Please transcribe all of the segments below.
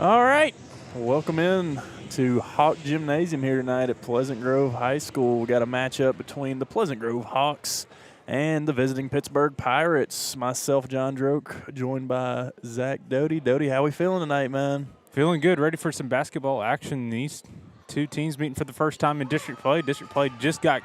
All right, welcome in to Hawk Gymnasium here tonight at Pleasant Grove High School. We got a matchup between the Pleasant Grove Hawks and the visiting Pittsburg Pirates. Myself, John Droke, joined by Zach Doty. Doty, how we feeling tonight, man? Feeling good, ready for some basketball action. These two teams meeting for the first time in district play. District play just got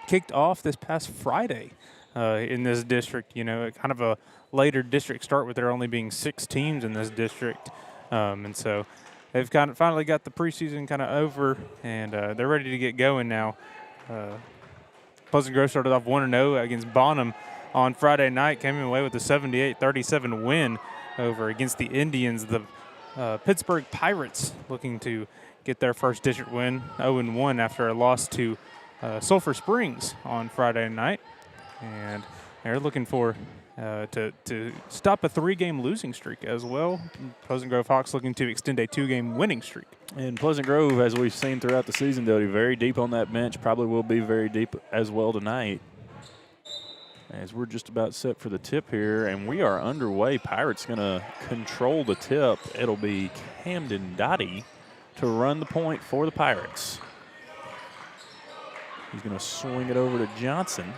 kicked off this past Friday in this district. You know, kind of a later district start with there only being 6 teams in this district. And so they've kind of finally got the preseason kind of over, and they're ready to get going now. Pleasant Grove started off 1-0 against Bonham on Friday night, came away with a 78-37 win over against the Indians. The Pittsburg Pirates looking to get their first district win, 0-1 after a loss to Sulphur Springs on Friday night. And they're looking for to stop a 3-game losing streak as well. Pleasant Grove Hawks looking to extend a 2-game winning streak. And Pleasant Grove, as we've seen throughout the season, Doty, very deep on that bench, probably will be very deep as well tonight. As we're just about set for the tip here, and we are underway. Pirates going to control the tip. It'll be Camden Dottie to run the point for the Pirates. He's going to swing it over to Johnson.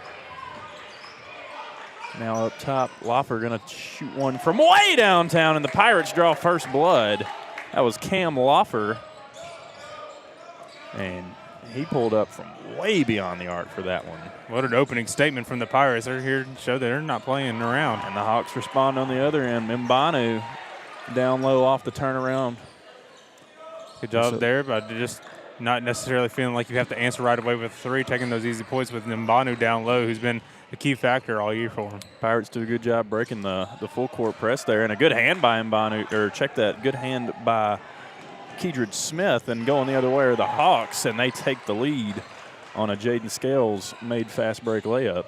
Now up top, Loffer going to shoot one from way downtown, and the Pirates draw first blood. That was Cam Loffer. And he pulled up from way beyond the arc for that one. What an opening statement from the Pirates. They're here to show that they're not playing around. And the Hawks respond on the other end. Mbanu down low off the turnaround. Good job there, but just not necessarily feeling like you have to answer right away with 3, taking those easy points with Mbanu down low, who's been a key factor all year for him. Pirates did a good job breaking the full court press there, and a good hand by Mbanu, or check that, good hand by Keedred Smith, and going the other way are the Hawks, and they take the lead on a Jaden Scales made fast break layup.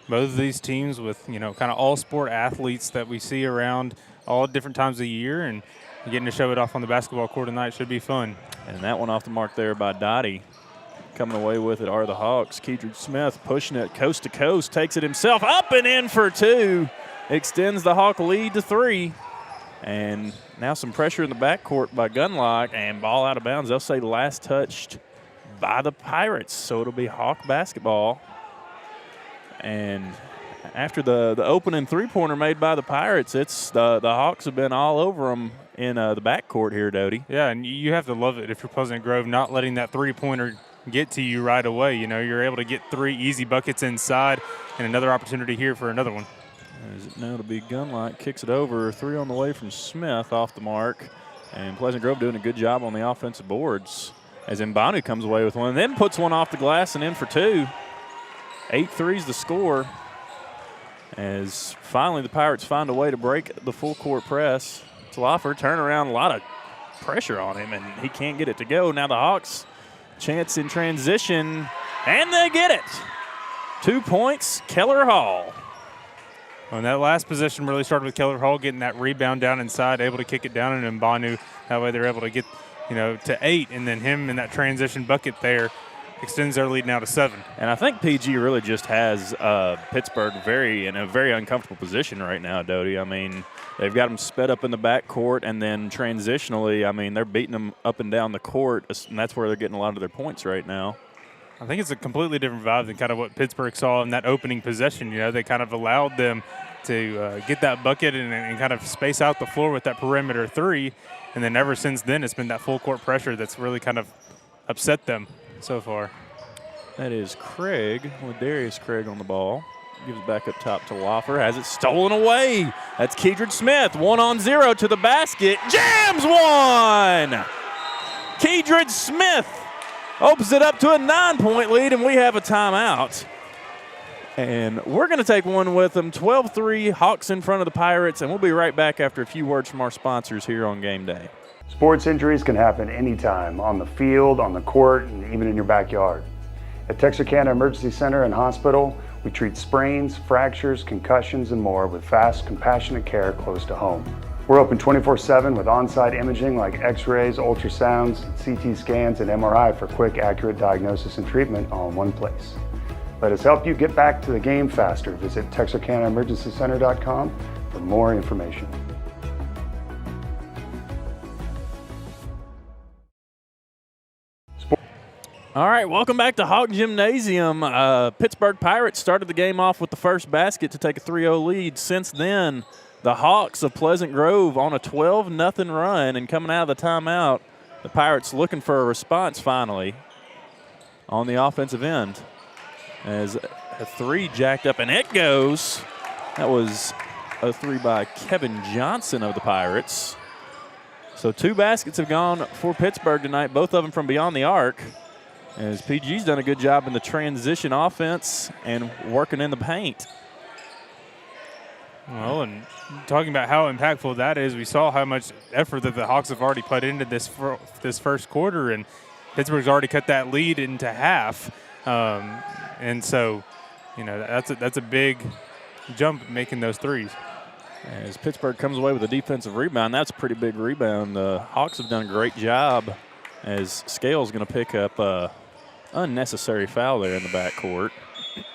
Both of these teams with, you know, kind of all sport athletes that we see around all different times of year, and getting to show it off on the basketball court tonight should be fun. And that one off the mark there by Dottie. Coming away with it are the Hawks. Keedred Smith pushing it coast to coast, takes it himself up and in for 2. Extends the Hawk lead to 3. And now some pressure in the backcourt by Gunlock, and ball out of bounds. They'll say last touched by the Pirates, so it'll be Hawk basketball. And after the opening three-pointer made by the Pirates, it's the Hawks have been all over them in the backcourt here, Doty. Yeah, and you have to love it if you're Pleasant Grove, not letting that three-pointer get to you right away. You know, you're able to get 3 easy buckets inside, and another opportunity here for another one. Is it now to be Gunlock, kicks it over, 3 on the way from Smith off the mark, and Pleasant Grove doing a good job on the offensive boards as Mbanu comes away with one, and then puts one off the glass and in for 2. 8 threes the score, as finally the Pirates find a way to break the full court press. It's Loffer, turn around, a lot of pressure on him, and he can't get it to go. Now the Hawks chance in transition, and they get it. 2 points, Keller Hall. Well, and that last possession really started with Keller Hall getting that rebound down inside, able to kick it down, and Mbanu, that way they're able to get, you know, to 8, and then him in that transition bucket there extends their lead now to 7. And I think PG really just has Pittsburgh in a very uncomfortable position right now, Doty. I mean, they've got them sped up in the backcourt, and then transitionally, I mean, they're beating them up and down the court, and that's where they're getting a lot of their points right now. I think it's a completely different vibe than kind of what Pittsburgh saw in that opening possession. You know, they kind of allowed them to get that bucket and kind of space out the floor with that perimeter 3, and then ever since then it's been that full court pressure that's really kind of upset them so far. That is Craig, Ladarius Craig on the ball. Gives it back up top to Loffer, has it stolen away. That's Keedred Smith, 1-on-0 to the basket, jams one! Keedred Smith opens it up to a 9-point lead, and we have a timeout. And we're going to take one with them, 12-3, Hawks in front of the Pirates, and we'll be right back after a few words from our sponsors here on Game Day. Sports injuries can happen anytime, on the field, on the court, and even in your backyard. At Texarkana Emergency Center and Hospital, we treat sprains, fractures, concussions, and more with fast, compassionate care close to home. We're open 24/7 with on-site imaging like x-rays, ultrasounds, CT scans, and MRI for quick, accurate diagnosis and treatment all in one place. Let us help you get back to the game faster. Visit TexarkanaEmergencyCenter.com for more information. All right, welcome back to Hawk Gymnasium. Pittsburg Pirates started the game off with the first basket to take a 3-0 lead. Since then, the Hawks of Pleasant Grove on a 12-0 run, and coming out of the timeout, the Pirates looking for a response finally on the offensive end. As a three jacked up, and it goes. That was a three by Kevin Johnson of the Pirates. So 2 baskets have gone for Pittsburgh tonight, both of them from beyond the arc. As PG's done a good job in the transition offense and working in the paint. Well, and talking about how impactful that is, we saw how much effort that the Hawks have already put into this first quarter, and Pittsburgh's already cut that lead into half. And so, you know, that's a big jump making those threes. As Pittsburgh comes away with a defensive rebound, that's a pretty big rebound. The Hawks have done a great job, as Scales going to pick up a unnecessary foul there in the backcourt.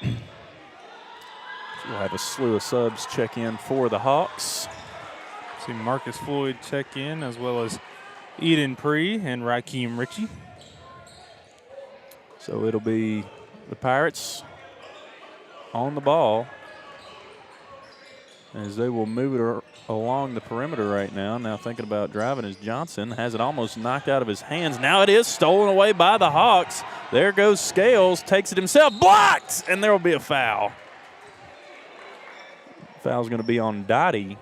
We'll have a slew of subs check in for the Hawks. See Marcus Floyd check in, as well as Eden Pree and Rakeem Ritchie. So it'll be the Pirates on the ball, as they will move it along the perimeter right now. Now thinking about driving is Johnson. Has it almost knocked out of his hands. Now it is stolen away by the Hawks. There goes Scales, takes it himself, blocked, and there will be a foul. Foul's going to be on Dottie.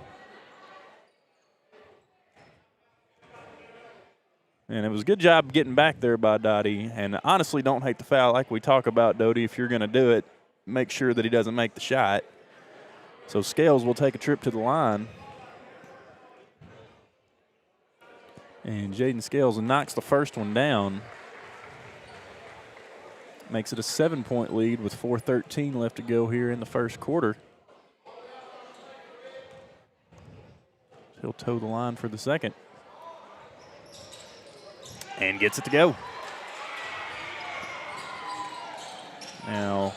And it was a good job getting back there by Dottie. And honestly, don't hate the foul. Like we talk about, Doty, if you're going to do it, make sure that he doesn't make the shot. So Scales will take a trip to the line. And Jaden Scales knocks the first one down. Makes it a 7-point lead with 4:13 left to go here in the first quarter. He'll toe the line for the second. And gets it to go. Now,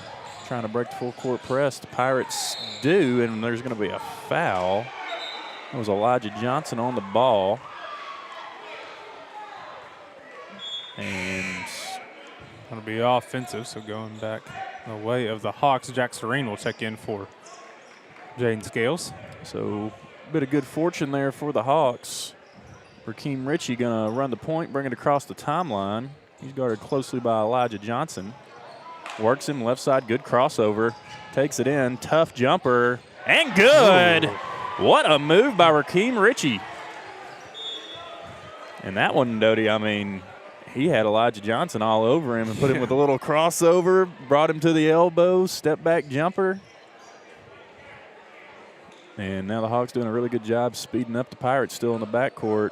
trying to break the full court press. The Pirates do, and there's going to be a foul. That was Elijah Johnson on the ball. And It'll be offensive, so going back the way of the Hawks, Jack Serene will check in for Jaden Scales. so a bit of good fortune there for the Hawks. Rakeem Ritchie going to run the point, bring it across the timeline. He's guarded closely by Elijah Johnson. Works him left side, good crossover. Takes it in, tough jumper, and good. Ooh. What a move by Rakeem Ritchie. And that one, Doty, I mean, he had Elijah Johnson all over him and put him with a little crossover, brought him to the elbow, step back jumper. And now the Hawks doing a really good job speeding up the Pirates still in the backcourt.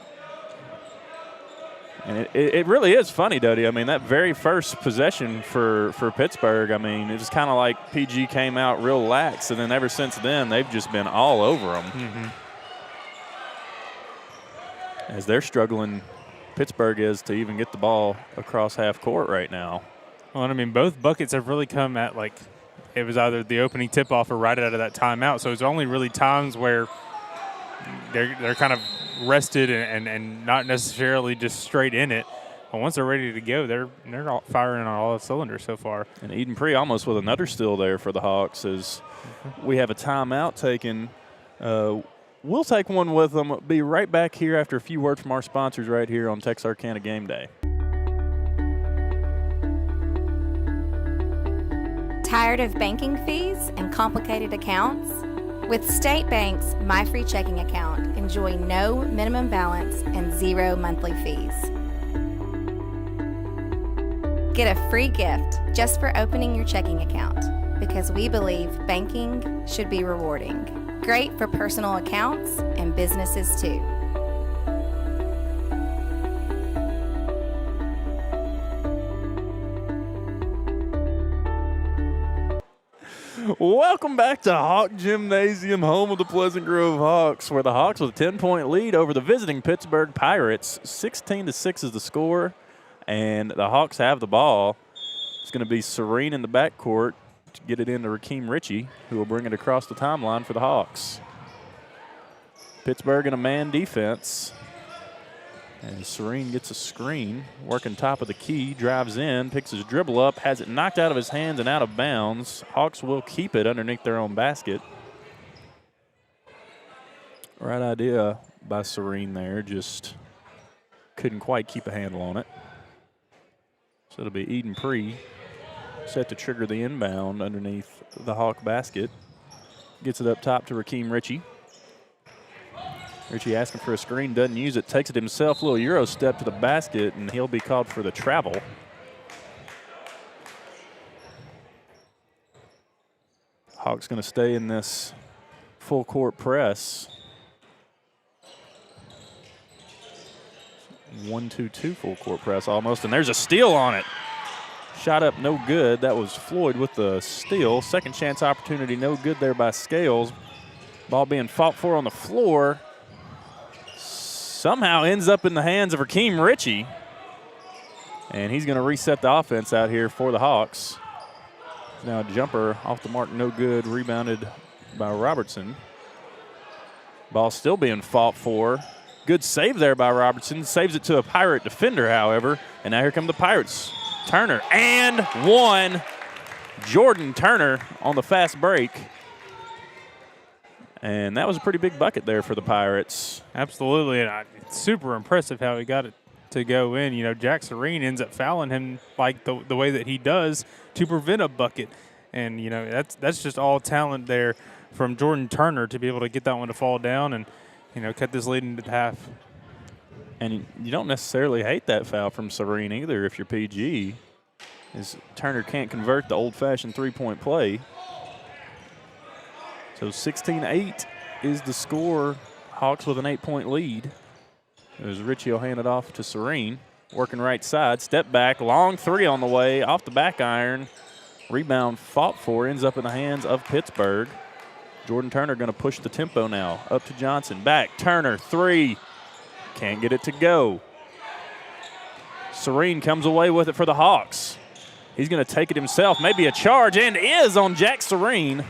And it really is funny, Doty. I mean, that very first possession for Pittsburgh, I mean, it was kind of like PG came out real lax, and then ever since then, they've just been all over them. Mm-hmm. As they're struggling, Pittsburgh is, to even get the ball across half court right now. Well, I mean, both buckets have really come at, like, it was either the opening tip-off or right out of that timeout. So it's only really times where they're kind of rested and not necessarily just straight in it. But once they're ready to go, they're all firing on all cylinders so far. And Eden Pree almost with another steal there for the Hawks as we have a timeout taken. We'll take one with them. Be right back here after a few words from our sponsors right here on Texarkana Gameday. Tired of banking fees and complicated accounts? With State Bank's My Free Checking Account, enjoy no minimum balance and 0 monthly fees. Get a free gift just for opening your checking account, because we believe banking should be rewarding. Great for personal accounts and businesses too. Welcome back to Hawk Gymnasium, home of the Pleasant Grove Hawks, where the Hawks with a 10-point lead over the visiting Pittsburgh Pirates. 16-6 is the score, and the Hawks have the ball. It's going to be Serene in the backcourt to get it into Rakeem Ritchie, who will bring it across the timeline for the Hawks. Pittsburgh in a man defense. And Serene gets a screen, working top of the key, drives in, picks his dribble up, has it knocked out of his hands and out of bounds. Hawks will keep it underneath their own basket. Right idea by Serene there, just couldn't quite keep a handle on it. So it'll be Eden Pree set to trigger the inbound underneath the Hawk basket. Gets it up top to Rakeem Ritchie. Ritchie asking for a screen, doesn't use it, takes it himself, a little Euro step to the basket, and he'll be called for the travel. Hawks going to stay in this full court press. 1-2-2 full court press almost, and there's a steal on it. Shot up, no good. That was Floyd with the steal. Second chance opportunity, no good there by Scales. Ball being fought for on the floor. Somehow ends up in the hands of Rakeem Ritchie. And he's going to reset the offense out here for the Hawks. Now a jumper off the mark, no good. Rebounded by Robertson. Ball still being fought for. Good save there by Robertson. Saves it to a Pirate defender, however. And now here come the Pirates. Turner and one. Jordan Turner on the fast break. And that was a pretty big bucket there for the Pirates. Absolutely, and it's super impressive how he got it to go in. You know, Jack Serene ends up fouling him like the way that he does to prevent a bucket. And, you know, that's just all talent there from Jordan Turner to be able to get that one to fall down and, you know, cut this lead into half. And you don't necessarily hate that foul from Serene either if you're PG, as Turner can't convert the old-fashioned three-point play. So 16-8 is the score. Hawks with an 8-point lead. As Ritchie will hand it off to Serene. Working right side, step back, long three on the way, off the back iron. Rebound fought for, ends up in the hands of Pittsburg. Jordan Turner going to push the tempo now. Up to Johnson, back, Turner, three. Can't get it to go. Serene comes away with it for the Hawks. He's going to take it himself, maybe a charge, and is on Jack Serene.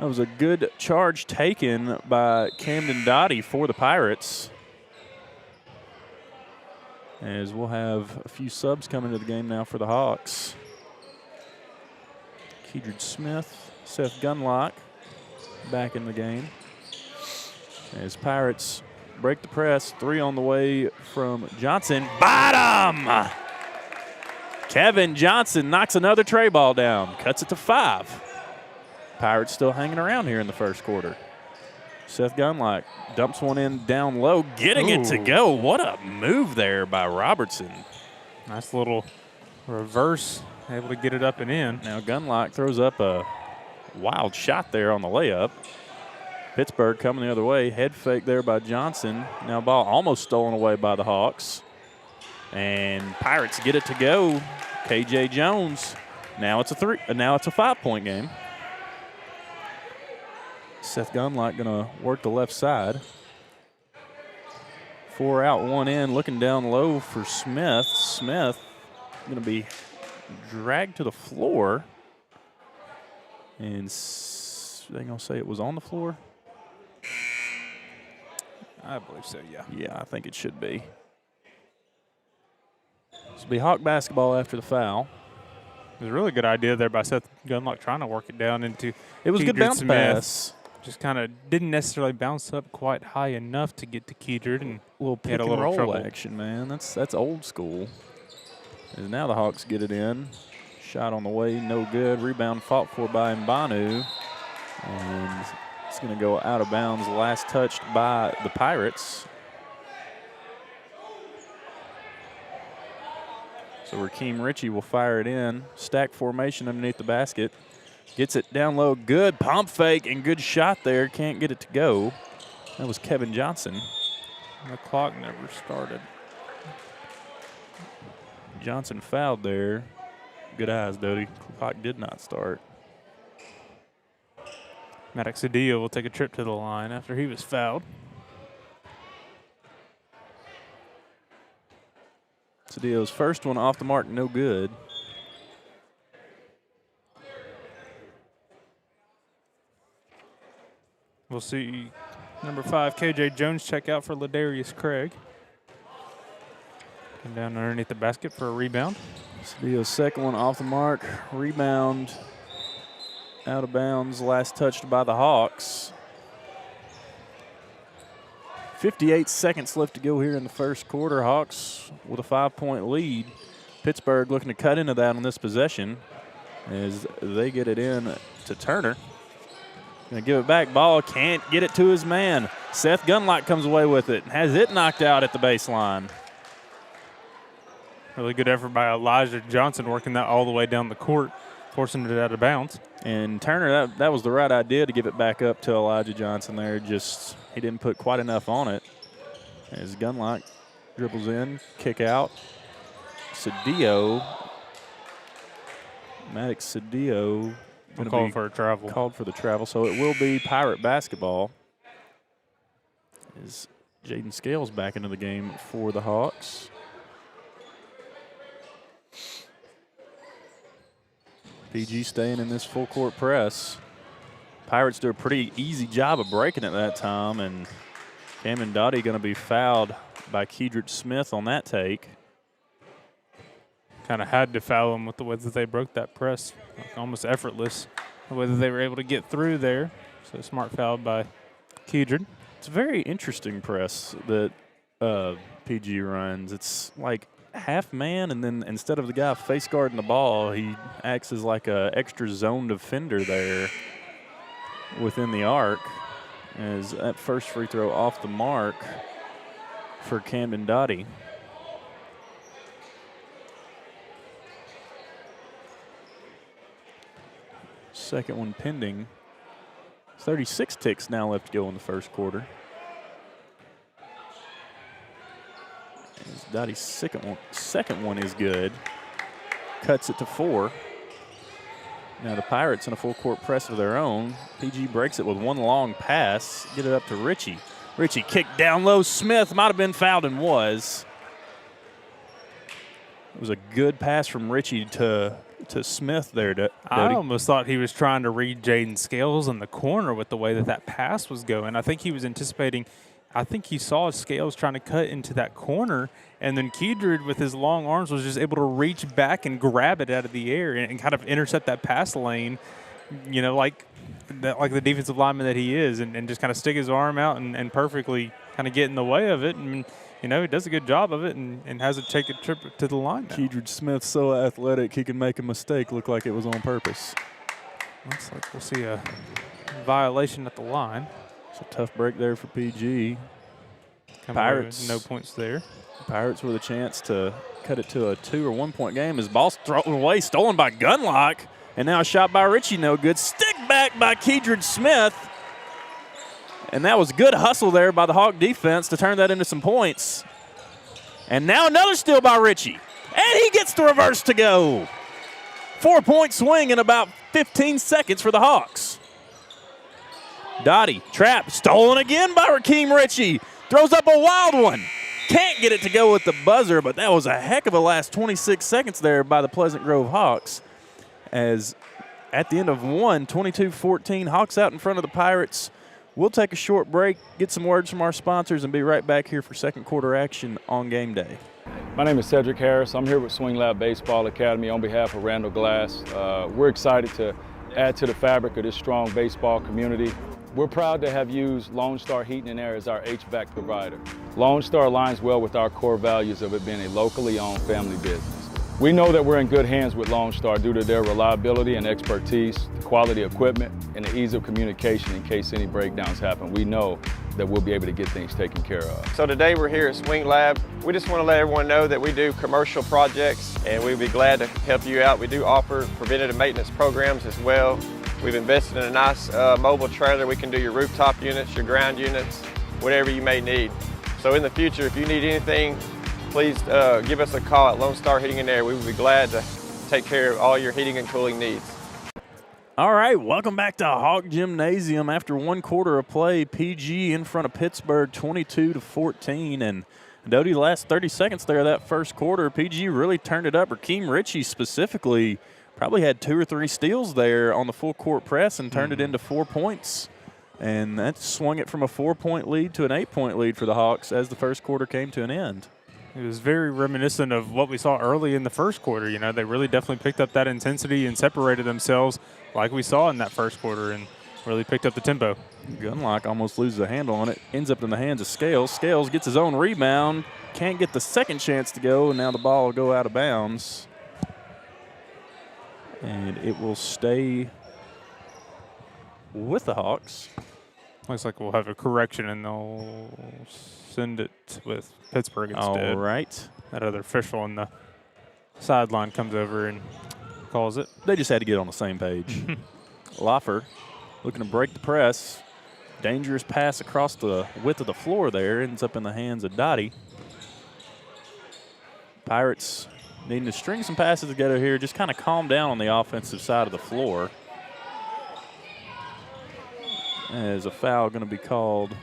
That was a good charge taken by Camden Dottie for the Pirates. As we'll have a few subs coming to the game now for the Hawks. Kedrid Smith, Seth Gunlock back in the game. As Pirates break the press, three on the way from Johnson. Bottom! Kevin Johnson knocks another tray ball down, cuts it to 5. Pirates still hanging around here in the first quarter. Seth Gunlock dumps one in down low, getting it to go. What a move there by Robertson. Nice little reverse, able to get it up and in. Now Gunlock throws up a wild shot there on the layup. Pittsburg coming the other way. Head fake there by Johnson. Now ball almost stolen away by the Hawks. And Pirates get it to go. KJ Jones. Now it's a 5-point game. Seth Gunlock going to work the left side. 4 out, 1 in, looking down low for Smith. Smith going to be dragged to the floor. And they going to say it was on the floor? I believe so, yeah. Yeah, I think it should be. This will be Hawk basketball after the foul. It was a really good idea there by Seth Gunlock trying to work it down into It was a good bounce Smith. pass. Just kind of didn't necessarily bounce up quite high enough to get to Kedrid, and A little pick had a and little roll trouble. action, man. That's old school. And now the Hawks get it in. Shot on the way, no good. Rebound fought for by Mbanu. And it's going to go out of bounds. Last touched by the Pirates. So Rakeem Ritchie will fire it in. Stack formation underneath the basket. Gets it down low. Good pump fake and good shot there. Can't get it to go. That was Kevin Johnson. The clock never started. Johnson fouled there. Good eyes, Doty. Clock did not start. Maddox Cedillo will take a trip to the line after he was fouled. Cedillo's first one off the mark, no good. We'll see Number 5, KJ Jones, check out for Ladarius Craig. Came down underneath the basket for a rebound. Cedillo's second one off the mark. Rebound out of bounds, last touched by the Hawks. 58 seconds left to go here in the first quarter. Hawks with a 5-point lead. Pittsburgh looking to cut into that on this possession as they get it in to Turner. Gonna give it back. Ball can't get it to his man. Seth Gunlock comes away with it and has it knocked out at the baseline. Really good effort by Elijah Johnson working that all the way down the court, forcing it out of bounds. And Turner, that was the right idea to give it back up to Elijah Johnson there. Just he didn't put quite enough on it. As Gunlock dribbles in, kick out. Cedillo, Maddox Cedillo. Called for a travel. Called for the travel, so it will be Pirate basketball. As Jaden Scales back into the game for the Hawks. PG staying in this full court press. Pirates do a pretty easy job of breaking it that time, and Camden Dottie going to be fouled by Kedrick Smith on that take. Kind of had to foul him with the way that they broke that press, almost effortless, the way that they were able to get through there. So smart foul by Kedrick. It's a very interesting press that PG runs. It's like half man, and then instead of the guy face guarding the ball, he acts as like a extra zone defender there within the arc. As that first free throw off the mark for Camden Dottie. Second one pending. 36 ticks now left to go in the first quarter. Dottie's second one is good. Cuts it to 4. Now the Pirates in a full court press of their own. PG breaks it with one long pass. Get it up to Richie. Richie kicked down low. Smith might have been fouled and was. It was a good pass from Richie to Smith there. I almost thought he was trying to read Jaden Scales in the corner with the way that pass was going. I think he was anticipating. I think he saw Scales trying to cut into that corner, and then Kedrick with his long arms was just able to reach back and grab it out of the air and kind of intercept that pass lane, you know, like the defensive lineman that he is, and just kind of stick his arm out and perfectly kind of get in the way of it. And, you know, he does a good job of it and has to take a trip to the line now. Kedrick Smith's so athletic he can make a mistake look like it was on purpose. Looks like we'll see a violation at the line. It's a tough break there for PG. Pirates, no points there. Pirates with a chance to cut it to a 2 or 1 point game. His ball's thrown away, stolen by Gunlock, and now a shot by Richie, no good. Stick back by Kedrick Smith. And that was good hustle there by the Hawk defense to turn that into some points. And now another steal by Richie. And he gets the reverse to go. 4-point swing in about 15 seconds for the Hawks. Dottie, trap, stolen again by Rakeem Richie. Throws up a wild one. Can't get it to go with the buzzer, but that was a heck of a last 26 seconds there by the Pleasant Grove Hawks. As at the end of one, 22-14, Hawks out in front of the Pirates. We'll take a short break, get some words from our sponsors, and be right back here for second quarter action on game day. My name is Cedric Harris. I'm here with Swing Lab Baseball Academy on behalf of Randall Glass. We're excited to add to the fabric of this strong baseball community. We're proud to have used Lone Star Heating and Air as our HVAC provider. Lone Star aligns well with our core values of it being a locally owned family business. We know that we're in good hands with Lone Star due to their reliability and expertise, the quality equipment, and the ease of communication in case any breakdowns happen. We know that we'll be able to get things taken care of. So today we're here at Swing Lab. We just want to let everyone know that we do commercial projects and we'd be glad to help you out. We do offer preventative maintenance programs as well. We've invested in a nice mobile trailer. We can do your rooftop units, your ground units, whatever you may need. So in the future, if you need anything, please give us a call at Lone Star Heating and Air. We would be glad to take care of all your heating and cooling needs. All right, welcome back to Hawk Gymnasium. After one quarter of play, PG in front of Pittsburgh 22-14. And Doty, the last 30 seconds there of that first quarter, PG really turned it up. Rakeem Richie specifically probably had 2 or 3 steals there on the full court press and turned it into 4 points And that swung it from a 4-point lead to an 8-point lead for the Hawks as the first quarter came to an end. It was very reminiscent of what we saw early in the first quarter. You know, they really definitely picked up that intensity and separated themselves like we saw in that first quarter and really picked up the tempo. Gunlock almost loses a handle on it, ends up in the hands of Scales. Scales gets his own rebound, can't get the second chance to go, and now the ball will go out of bounds. And it will stay with the Hawks. Looks like we'll have a correction, and they'll send it with Pittsburgh instead. All right. That other official on the sideline comes over and calls it. They just had to get on the same page. Loffer looking to break the press. Dangerous pass across the width of the floor there. Ends up in the hands of Dottie. Pirates needing to string some passes together here. Just kind of calm down on the offensive side of the floor. As a foul going to be called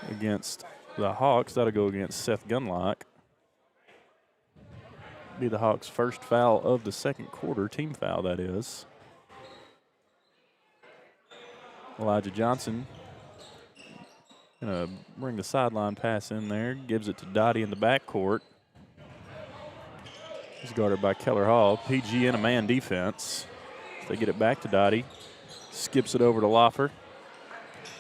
against the Hawks. That'll go against Seth Gunlock. Be the Hawks' first foul of the second quarter, team foul that is. Elijah Johnson going to bring the sideline pass in there, gives it to Dottie in the backcourt. He's guarded by Keller Hall. PG in a man defense. They get it back to Dottie. Skips it over to Loffer.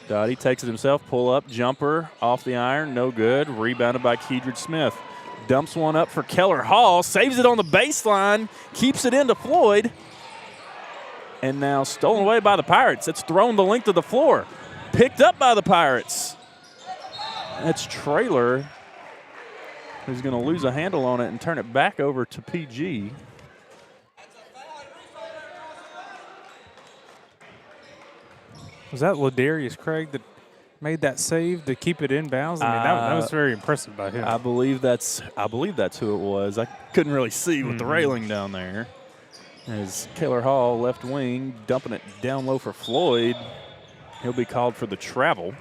Dottie takes it himself, pull up, jumper off the iron, no good. Rebounded by Kedrid Smith. Dumps one up for Keller Hall, saves it on the baseline, keeps it into Floyd. And now stolen away by the Pirates. It's thrown the length of the floor. Picked up by the Pirates. That's Traylor, who's going to lose a handle on it and turn it back over to PG. Was that Ladarius Craig that made that save to keep it in bounds? I mean, that was very impressive by him. I believe that's who it was. I couldn't really see with the railing down there. As Keller Hall, left wing, dumping it down low for Floyd. He'll be called for the travel.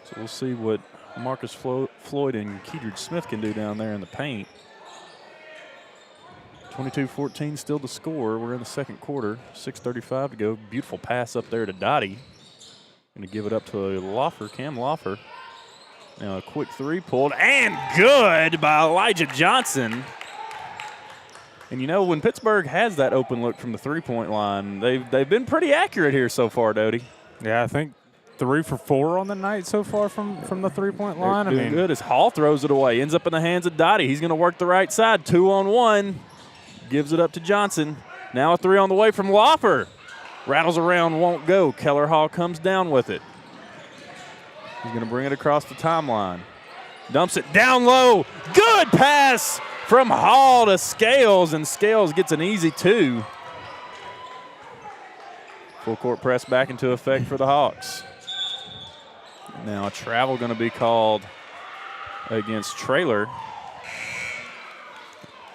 So we'll see what Marcus Floyd and Kedrid Smith can do down there in the paint. 22-14 still the score. We're in the second quarter. 6:35 to go. Beautiful pass up there to Dottie. Going to give it up to Loffer, Cam Loffer. Now a quick three pulled and good by Elijah Johnson. And you know, when Pittsburgh has that open look from the three-point line, they've been pretty accurate here so far, Doty. Yeah, I think 3 for 4 on the night so far from the three-point line. They're doing good as Hall throws it away. Ends up in the hands of Dottie. He's going to work the right side. 2-on-1. Gives it up to Johnson. Now a three on the way from Loffer. Rattles around, won't go. Keller Hall comes down with it. He's going to bring it across the timeline. Dumps it down low. Good pass from Hall to Scales, and Scales gets an easy 2. Full court press back into effect for the Hawks. Now a travel going to be called against Traylor.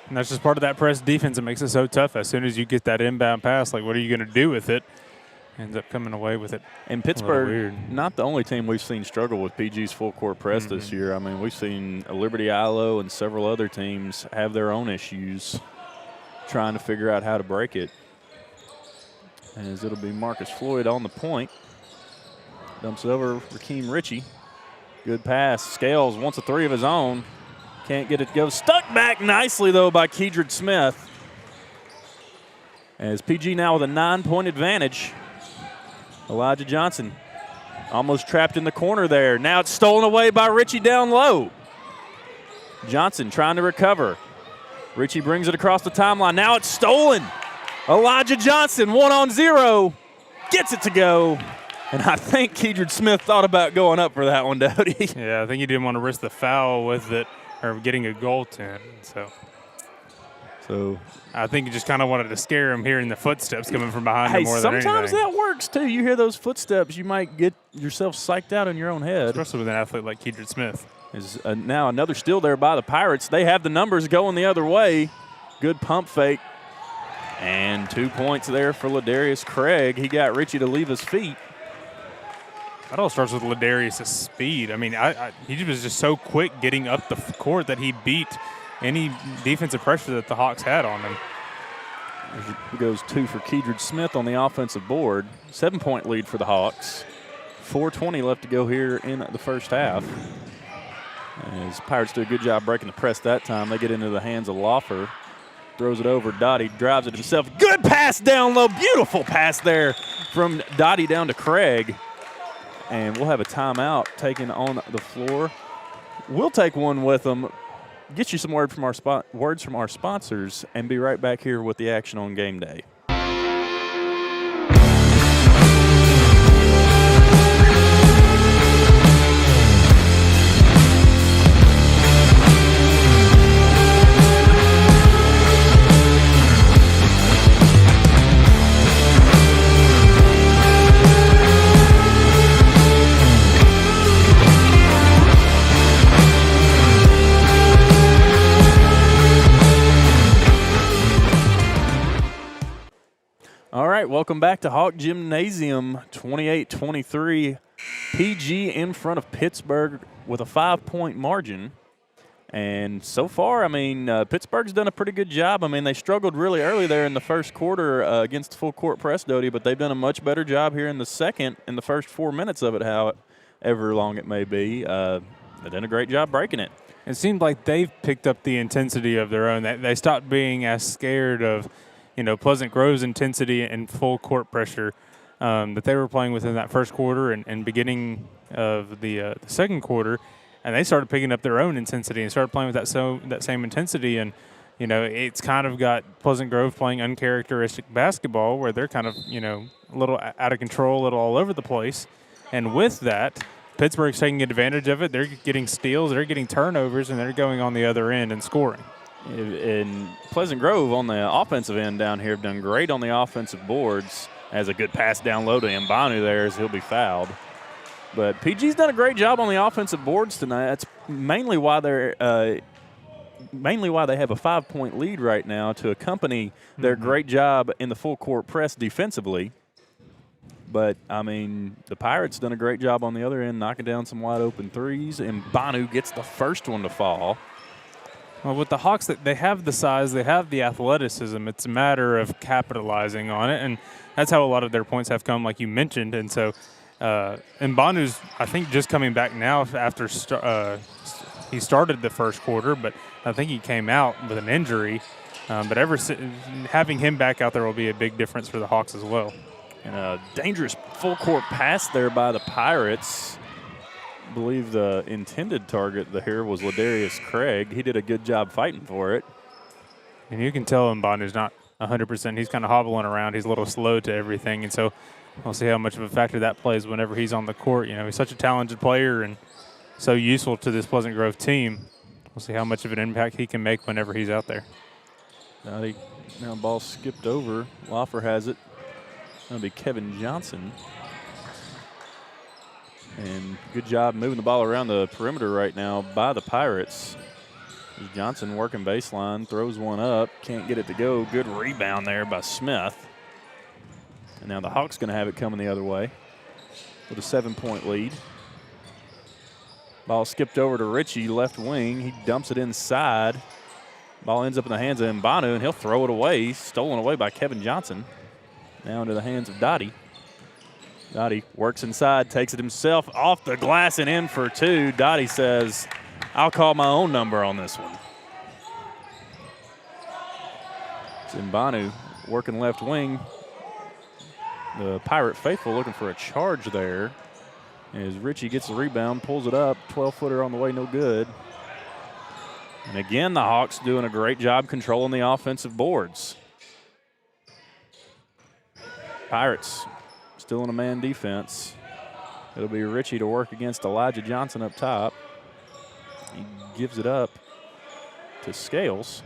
And that's just part of that press defense that makes it so tough. As soon as you get that inbound pass, like, what are you going to do with it? Ends up coming away with it. And Pittsburgh, not the only team we've seen struggle with PG's full court press this year. I mean, we've seen Liberty ILO and several other teams have their own issues trying to figure out how to break it. As it'll be Marcus Floyd on the point. Dumps it over Rakeem Ritchie. Good pass. Scales wants a three of his own. Can't get it to go. Stuck back nicely, though, by Kedrid Smith. As PG now with a 9-point advantage. Elijah Johnson almost trapped in the corner there. Now it's stolen away by Ritchie down low. Johnson trying to recover. Ritchie brings it across the timeline. Now it's stolen. Elijah Johnson, 1-on-0. Gets it to go. And I think Kedrid Smith thought about going up for that one, Doty. Yeah, I think he didn't want to risk the foul with it. Or getting a goaltend, so I think he just kind of wanted to scare him, hearing the footsteps coming from behind him more than anything. Sometimes that works too. You hear those footsteps, you might get yourself psyched out in your own head. Especially with an athlete like Kedrid Smith. Now another steal there by the Pirates. They have the numbers going the other way. Good pump fake. And 2 points there for Ladarius Craig. He got Ritchie to leave his feet. That all starts with Ladarius' speed. I mean, he was just so quick getting up the court that he beat any defensive pressure that the Hawks had on him. There goes 2 for Keedred Smith on the offensive board. 7-point lead for the Hawks. 4:20 left to go here in the first half. As Pirates do a good job breaking the press that time. They get into the hands of Loffer. Throws it over. Dottie drives it himself. Good pass down low. Beautiful pass there from Dottie down to Craig. And we'll have a timeout taken on the floor. We'll take one with them. Get you some words from our sponsors and be right back here with the action on game day. All right, welcome back to Hawk Gymnasium. 28-23, PG in front of Pittsburg with a 5-point margin. And so far, I mean, Pittsburgh's done a pretty good job. I mean, they struggled really early there in the first quarter against full court press, Doty, but they've done a much better job here in the second, in the first 4 minutes of it, however long it may be. They've done a great job breaking it. It seemed like they've picked up the intensity of their own. They stopped being as scared of, Pleasant Grove's intensity and full court pressure that they were playing with in that first quarter and beginning of the second quarter, and they started picking up their own intensity and started playing with that same intensity. And it's kind of got Pleasant Grove playing uncharacteristic basketball where they're kind of a little out of control, a little all over the place. And with that, Pittsburgh's taking advantage of it. They're getting steals, they're getting turnovers, and they're going on the other end and scoring. And Pleasant Grove on the offensive end down here have done great on the offensive boards. Has a good pass down low to Mbanu there as he'll be fouled. But PG's done a great job on the offensive boards tonight. That's mainly why they have a 5-point lead right now to accompany their great job in the full court press defensively. But, I mean, the Pirates done a great job on the other end, knocking down some wide open threes, and Mbanu gets the first one to fall. Well, with the Hawks, they have the size, they have the athleticism. It's a matter of capitalizing on it, and that's how a lot of their points have come, like you mentioned. And so, Mbanu's, I think, just coming back now after he started the first quarter, but I think he came out with an injury. But having him back out there will be a big difference for the Hawks as well. And a dangerous full court pass there by the Pirates. I believe the intended target here was Ladarius Craig. He did a good job fighting for it. And you can tell Mbanu's not 100%. He's kind of hobbling around. He's a little slow to everything. And so we'll see how much of a factor that plays whenever he's on the court. He's such a talented player and so useful to this Pleasant Grove team. We'll see how much of an impact he can make whenever he's out there. Now ball skipped over. Loffer has it. That'll be Kevin Johnson. And good job moving the ball around the perimeter right now by the Pirates. Johnson working baseline, throws one up, can't get it to go. Good rebound there by Smith. And now the Hawks going to have it coming the other way with a 7-point lead. Ball skipped over to Ritchie, left wing. He dumps it inside. Ball ends up in the hands of Mbanu, and he'll throw it away. Stolen away by Kevin Johnson. Now into the hands of Dottie. Dottie works inside, takes it himself off the glass and in for 2. Dottie says, I'll call my own number on this one. It's Mbanu working left wing. The Pirate faithful looking for a charge there. As Ritchie gets the rebound, pulls it up, 12-footer on the way, no good. And again, the Hawks doing a great job controlling the offensive boards. Pirates still in a man defense. It'll be Ritchie to work against Elijah Johnson up top. He gives it up to Scales.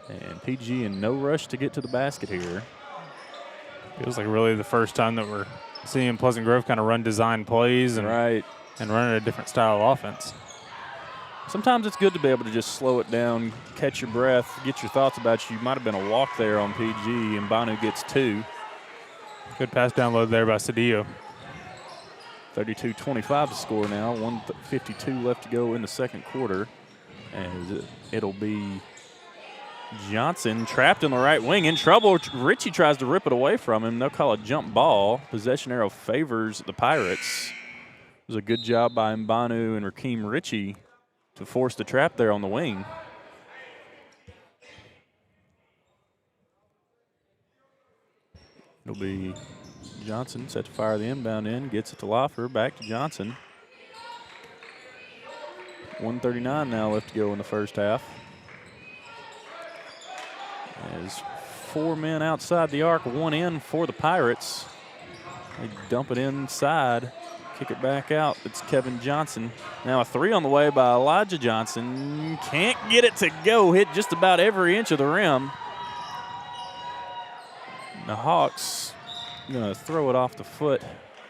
And PG in no rush to get to the basket here. Feels like really the first time that we're seeing Pleasant Grove kind of run design plays and run a different style of offense. Sometimes it's good to be able to just slow it down, catch your breath, get your thoughts about you. Might have been a walk there on PG, and Mbanu gets 2. Good pass down low there by Cedillo. 32-25 to score now. 1:52 left to go in the second quarter. And it'll be Johnson trapped in the right wing, in trouble. Ritchie tries to rip it away from him. They'll call a jump ball. Possession arrow favors the Pirates. It was a good job by Mbanu and Rakeem Ritchie to force the trap there on the wing. It'll be Johnson set to fire the inbound in, gets it to Loffer, back to Johnson. 1:39 now left to go in the first half. There's 4 men outside the arc, 1 in for the Pirates. They dump it inside, kick it back out. It's Kevin Johnson. Now a 3 on the way by Elijah Johnson. Can't get it to go, hit just about every inch of the rim. The Hawks going to throw it off the foot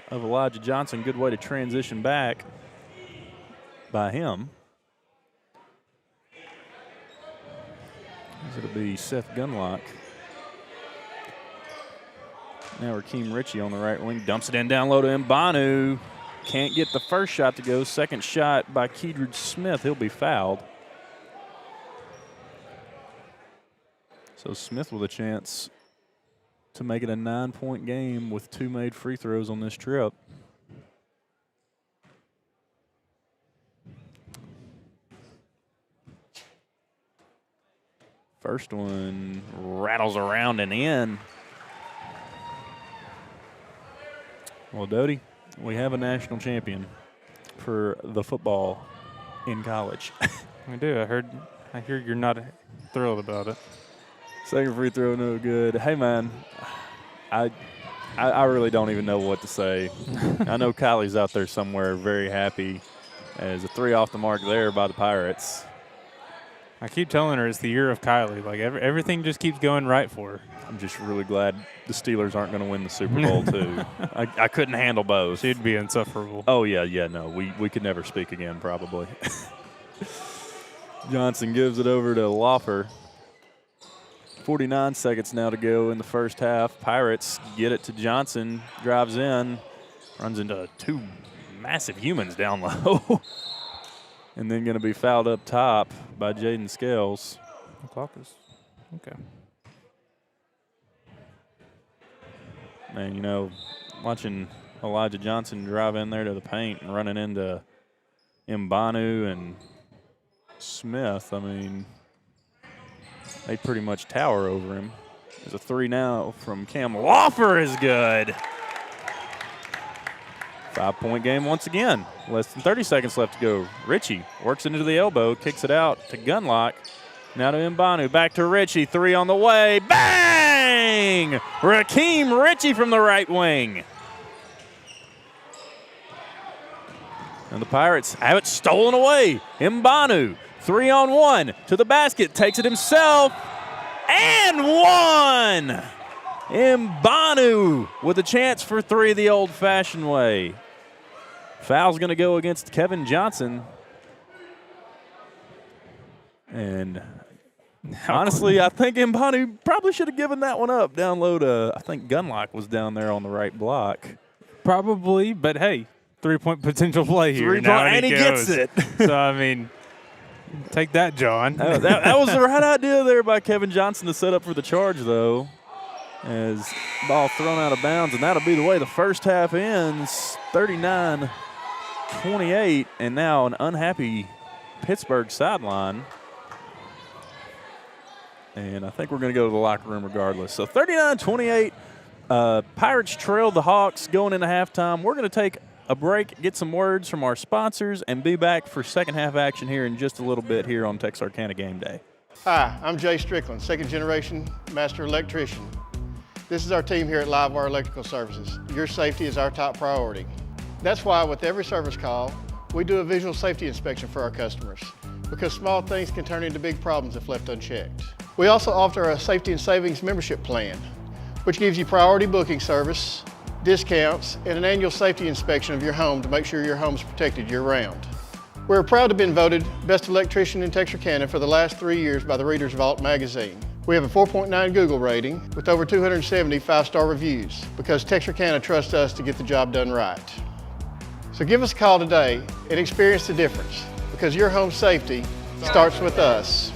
of Elijah Johnson. Good way to transition back by him. It'll be Seth Gunlock. Now Rakeem Ritchie on the right wing. Dumps it in down low to Mbanu. Can't get the first shot to go. Second shot by Keedridge Smith. He'll be fouled. So Smith with a chance to make it a 9-point game with 2 made free throws on this trip. First one rattles around and in. Well, Doty, we have a national champion for the football in college. We do. I hear you're not thrilled about it. Second free throw, no good. Hey, man, I really don't even know what to say. I know Kylie's out there somewhere very happy as a 3 off the mark there by the Pirates. I keep telling her it's the year of Kylie. Like everything just keeps going right for her. I'm just really glad the Steelers aren't going to win the Super Bowl, too. I couldn't handle both. She'd be insufferable. Oh, yeah, no. We could never speak again, probably. Johnson gives it over to Loffer. 49 seconds now to go in the first half. Pirates get it to Johnson, drives in, runs into 2 massive humans down low. And then going to be fouled up top by Jaden Scales. The clock is okay. Man, you know, watching Elijah Johnson drive in there to the paint and running into Mbanu and Smith, I mean, they pretty much tower over him. There's a 3 now from Cam. Loffer is good. 5-point game once again. Less than 30 seconds left to go. Ritchie works into the elbow, kicks it out to Gunlock. Now to Mbanu, back to Ritchie. 3 on the way. Bang! Rakeem Ritchie from the right wing. And the Pirates have it stolen away. Mbanu, 3-on-1 to the basket, takes it himself, and 1! Mbanu with a chance for 3 the old-fashioned way. Foul's going to go against Kevin Johnson. And honestly, I think Mbanu probably should have given that one up down low to, I think Gunlock was down there on the right block. Probably, but hey, 3-point potential play here. And he gets it. So, I mean, take that, John. That was the right idea there by Kevin Johnson to set up for the charge, though. As ball thrown out of bounds, and that'll be the way the first half ends, 39-28, and now an unhappy Pittsburgh sideline. And I think we're going to go to the locker room regardless. So 39-28, Pirates trailed the Hawks going into halftime. We're going to take a break, get some words from our sponsors, and be back for second half action here in just a little bit here on Texarkana Gameday. Hi, I'm Jay Strickland, second generation master electrician. This is our team here at Livewire Electrical Services. Your safety is our top priority. That's why with every service call, we do a visual safety inspection for our customers, because small things can turn into big problems if left unchecked. We also offer a safety and savings membership plan, which gives you priority booking service, discounts, and an annual safety inspection of your home to make sure your home is protected year-round. We're proud to have been voted Best Electrician in Texarkana for the last 3 years by the Reader's Vault magazine. We have a 4.9 Google rating with over 270 5-star reviews because Texarkana trusts us to get the job done right. So give us a call today and experience the difference, because your home safety starts with us.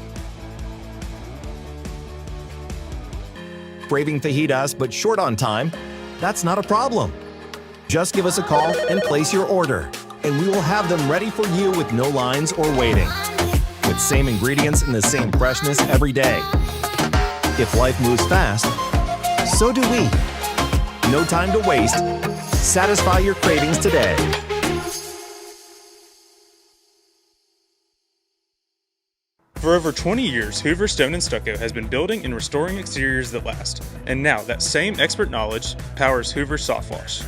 Craving fajitas but short on time? That's not a problem. Just give us a call and place your order, and we will have them ready for you with no lines or waiting. With same ingredients and the same freshness every day. If life moves fast, so do we. No time to waste. Satisfy your cravings today. For over 20 years, Hoover Stone & Stucco has been building and restoring exteriors that last. And now that same expert knowledge powers Hoover Soft Wash.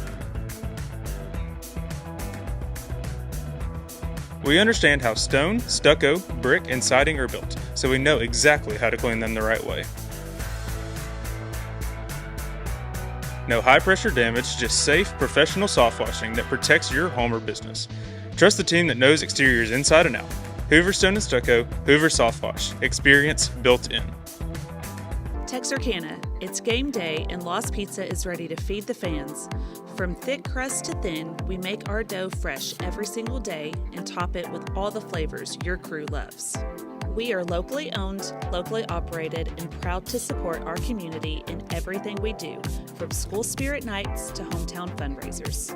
We understand how stone, stucco, brick, and siding are built, so we know exactly how to clean them the right way. No high-pressure damage, just safe, professional soft washing that protects your home or business. Trust the team that knows exteriors inside and out. Hoover Stone & Stucco, Hoover Soft Wash. Experience built in. Texarkana, it's game day and Lost Pizza is ready to feed the fans. From thick crust to thin, we make our dough fresh every single day and top it with all the flavors your crew loves. We are locally owned, locally operated, and proud to support our community in everything we do, from school spirit nights to hometown fundraisers.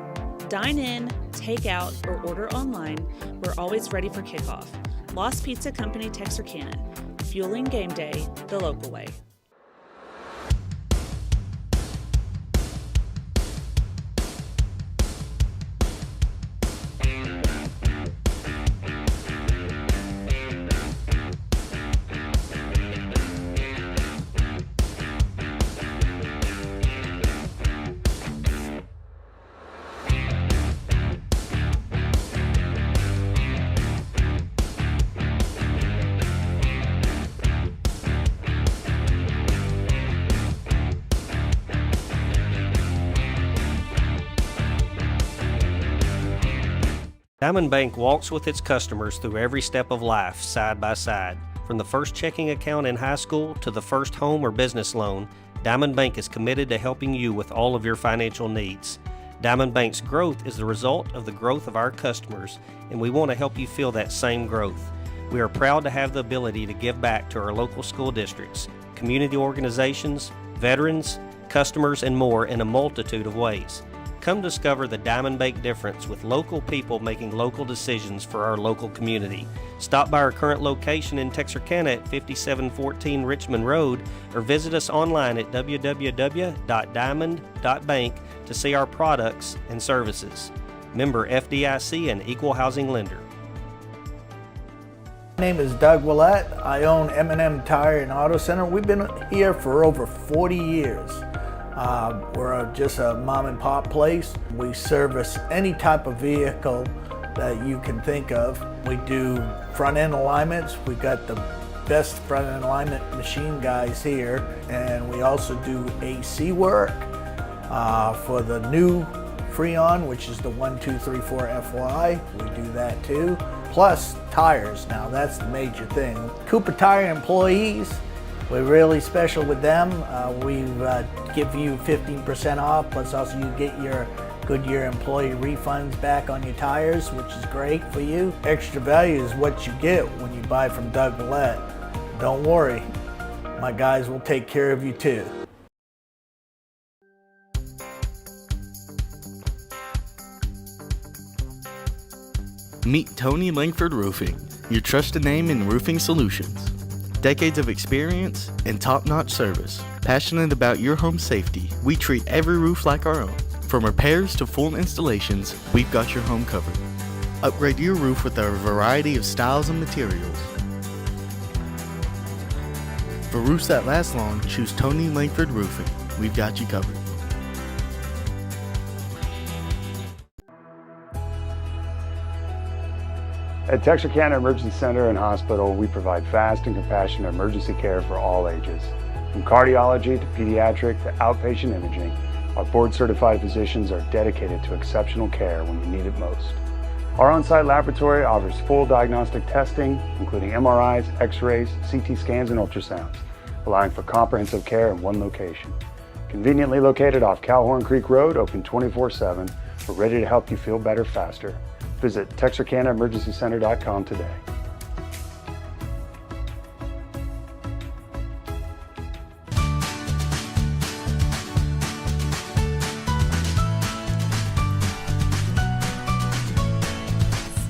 Dine in, take out, or order online. We're always ready for kickoff. Lost Pizza Company, Texarkana. Fueling game day the local way. Diamond Bank walks with its customers through every step of life, side by side. From the first checking account in high school to the first home or business loan, Diamond Bank is committed to helping you with all of your financial needs. Diamond Bank's growth is the result of the growth of our customers, and we want to help you feel that same growth. We are proud to have the ability to give back to our local school districts, community organizations, veterans, customers, and more in a multitude of ways. Come discover the Diamond Bank difference with local people making local decisions for our local community. Stop by our current location in Texarkana at 5714 Richmond Road or visit us online at www.diamond.bank to see our products and services. Member FDIC and Equal Housing Lender. My name is Doug Willett. I own M&M Tire and Auto Center. We've been here for over 40 years. We're just a mom and pop place. We service any type of vehicle that you can think of. We do front end alignments. We've got the best front end alignment machine guys here. And we also do AC work for the new Freon, which is the 1234 FY. We do that too. Plus tires. Now that's the major thing. Cooper Tire employees, we're really special with them. We give you 15% off, plus also you get your Goodyear employee refunds back on your tires, which is great for you. Extra value is what you get when you buy from Doug Willett. Don't worry, my guys will take care of you too. Meet Tony Langford Roofing, your trusted name in roofing solutions. Decades of experience and top-notch service. Passionate about your home safety, we treat every roof like our own. From repairs to full installations, we've got your home covered. Upgrade your roof with our variety of styles and materials. For roofs that last long, choose Tony Langford Roofing. We've got you covered. At Texarkana Emergency Center and Hospital, we provide fast and compassionate emergency care for all ages. From cardiology to pediatric to outpatient imaging, our board-certified physicians are dedicated to exceptional care when you need it most. Our on-site laboratory offers full diagnostic testing, including MRIs, X-rays, CT scans, and ultrasounds, allowing for comprehensive care in one location. Conveniently located off Calhoun Creek Road, open 24/7, we're ready to help you feel better faster. Visit TexarkanaEmergencyCenter.com today.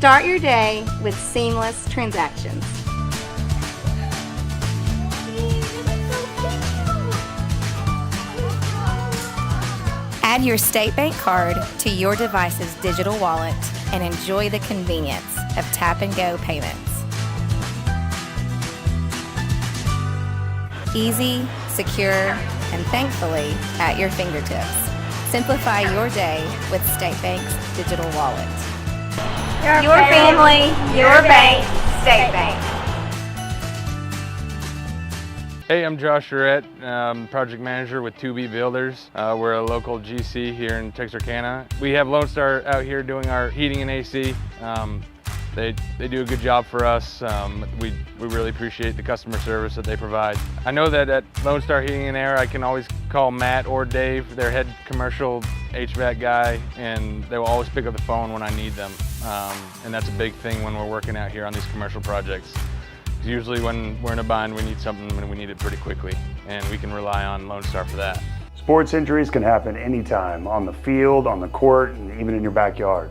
Start your day with seamless transactions. Add your State Bank card to your device's digital wallet and enjoy the convenience of tap-and-go payments. Easy, secure, and thankfully at your fingertips. Simplify your day with State Bank's digital wallet. Your family, your bank, State Bank. Hey, I'm Josh Charette, project manager with 2B Builders. We're a local GC here in Texarkana. We have Lone Star out here doing our heating and AC. They do a good job for us. We really appreciate the customer service that they provide. I know that at Lone Star Heating and Air, I can always call Matt or Dave, their head commercial HVAC guy, and they will always pick up the phone when I need them. And that's a big thing when we're working out here on these commercial projects. Usually when we're in a bind, we need something and we need it pretty quickly, and we can rely on Lone Star for that. Sports injuries can happen anytime, on the field, on the court, and even in your backyard.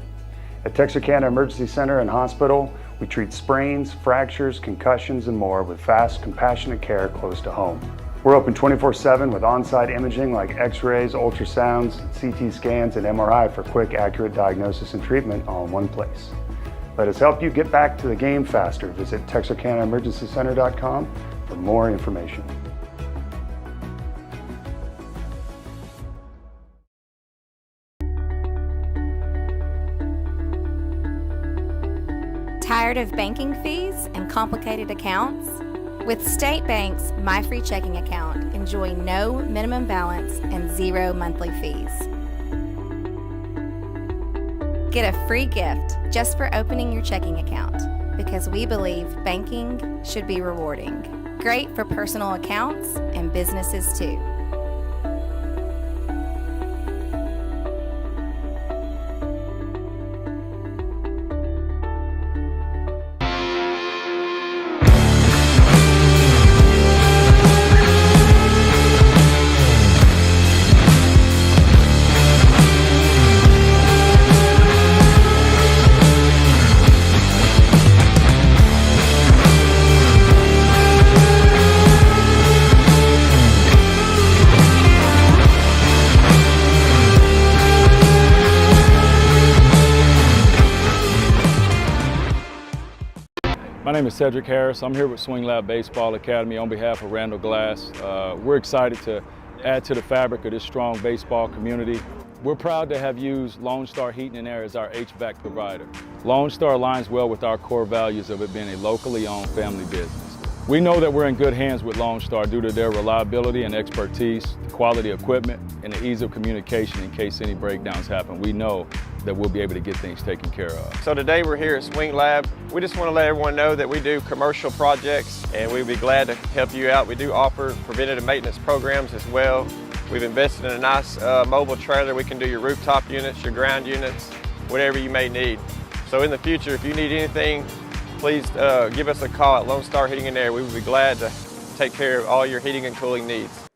At Texarkana Emergency Center and Hospital, we treat sprains, fractures, concussions, and more with fast, compassionate care close to home. We're open 24/7 with on-site imaging like x-rays, ultrasounds, CT scans, and MRI for quick, accurate diagnosis and treatment all in one place. Let us help you get back to the game faster. Visit TexarkanaEmergencyCenter.com for more information. Tired of banking fees and complicated accounts? With State Bank's My Free Checking account, enjoy no minimum balance and 0 monthly fees. Get a free gift just for opening your checking account, because we believe banking should be rewarding. Great for personal accounts and businesses too. My name is Cedric Harris. I'm here with Swing Lab Baseball Academy on behalf of Randall Glass. We're excited to add to the fabric of this strong baseball community. We're proud to have used Lone Star Heating and Air as our HVAC provider. Lone Star aligns well with our core values of it being a locally owned family business. We know that we're in good hands with Lone Star due to their reliability and expertise, the quality equipment, and the ease of communication in case any breakdowns happen. We know that we'll be able to get things taken care of. So today we're here at Swing Lab. We just want to let everyone know that we do commercial projects and we'd be glad to help you out. We do offer preventative maintenance programs as well. We've invested in a nice mobile trailer. We can do your rooftop units, your ground units, whatever you may need. So in the future, if you need anything, please give us a call at Lone Star Heating and Air. We would be glad to take care of all your heating and cooling needs.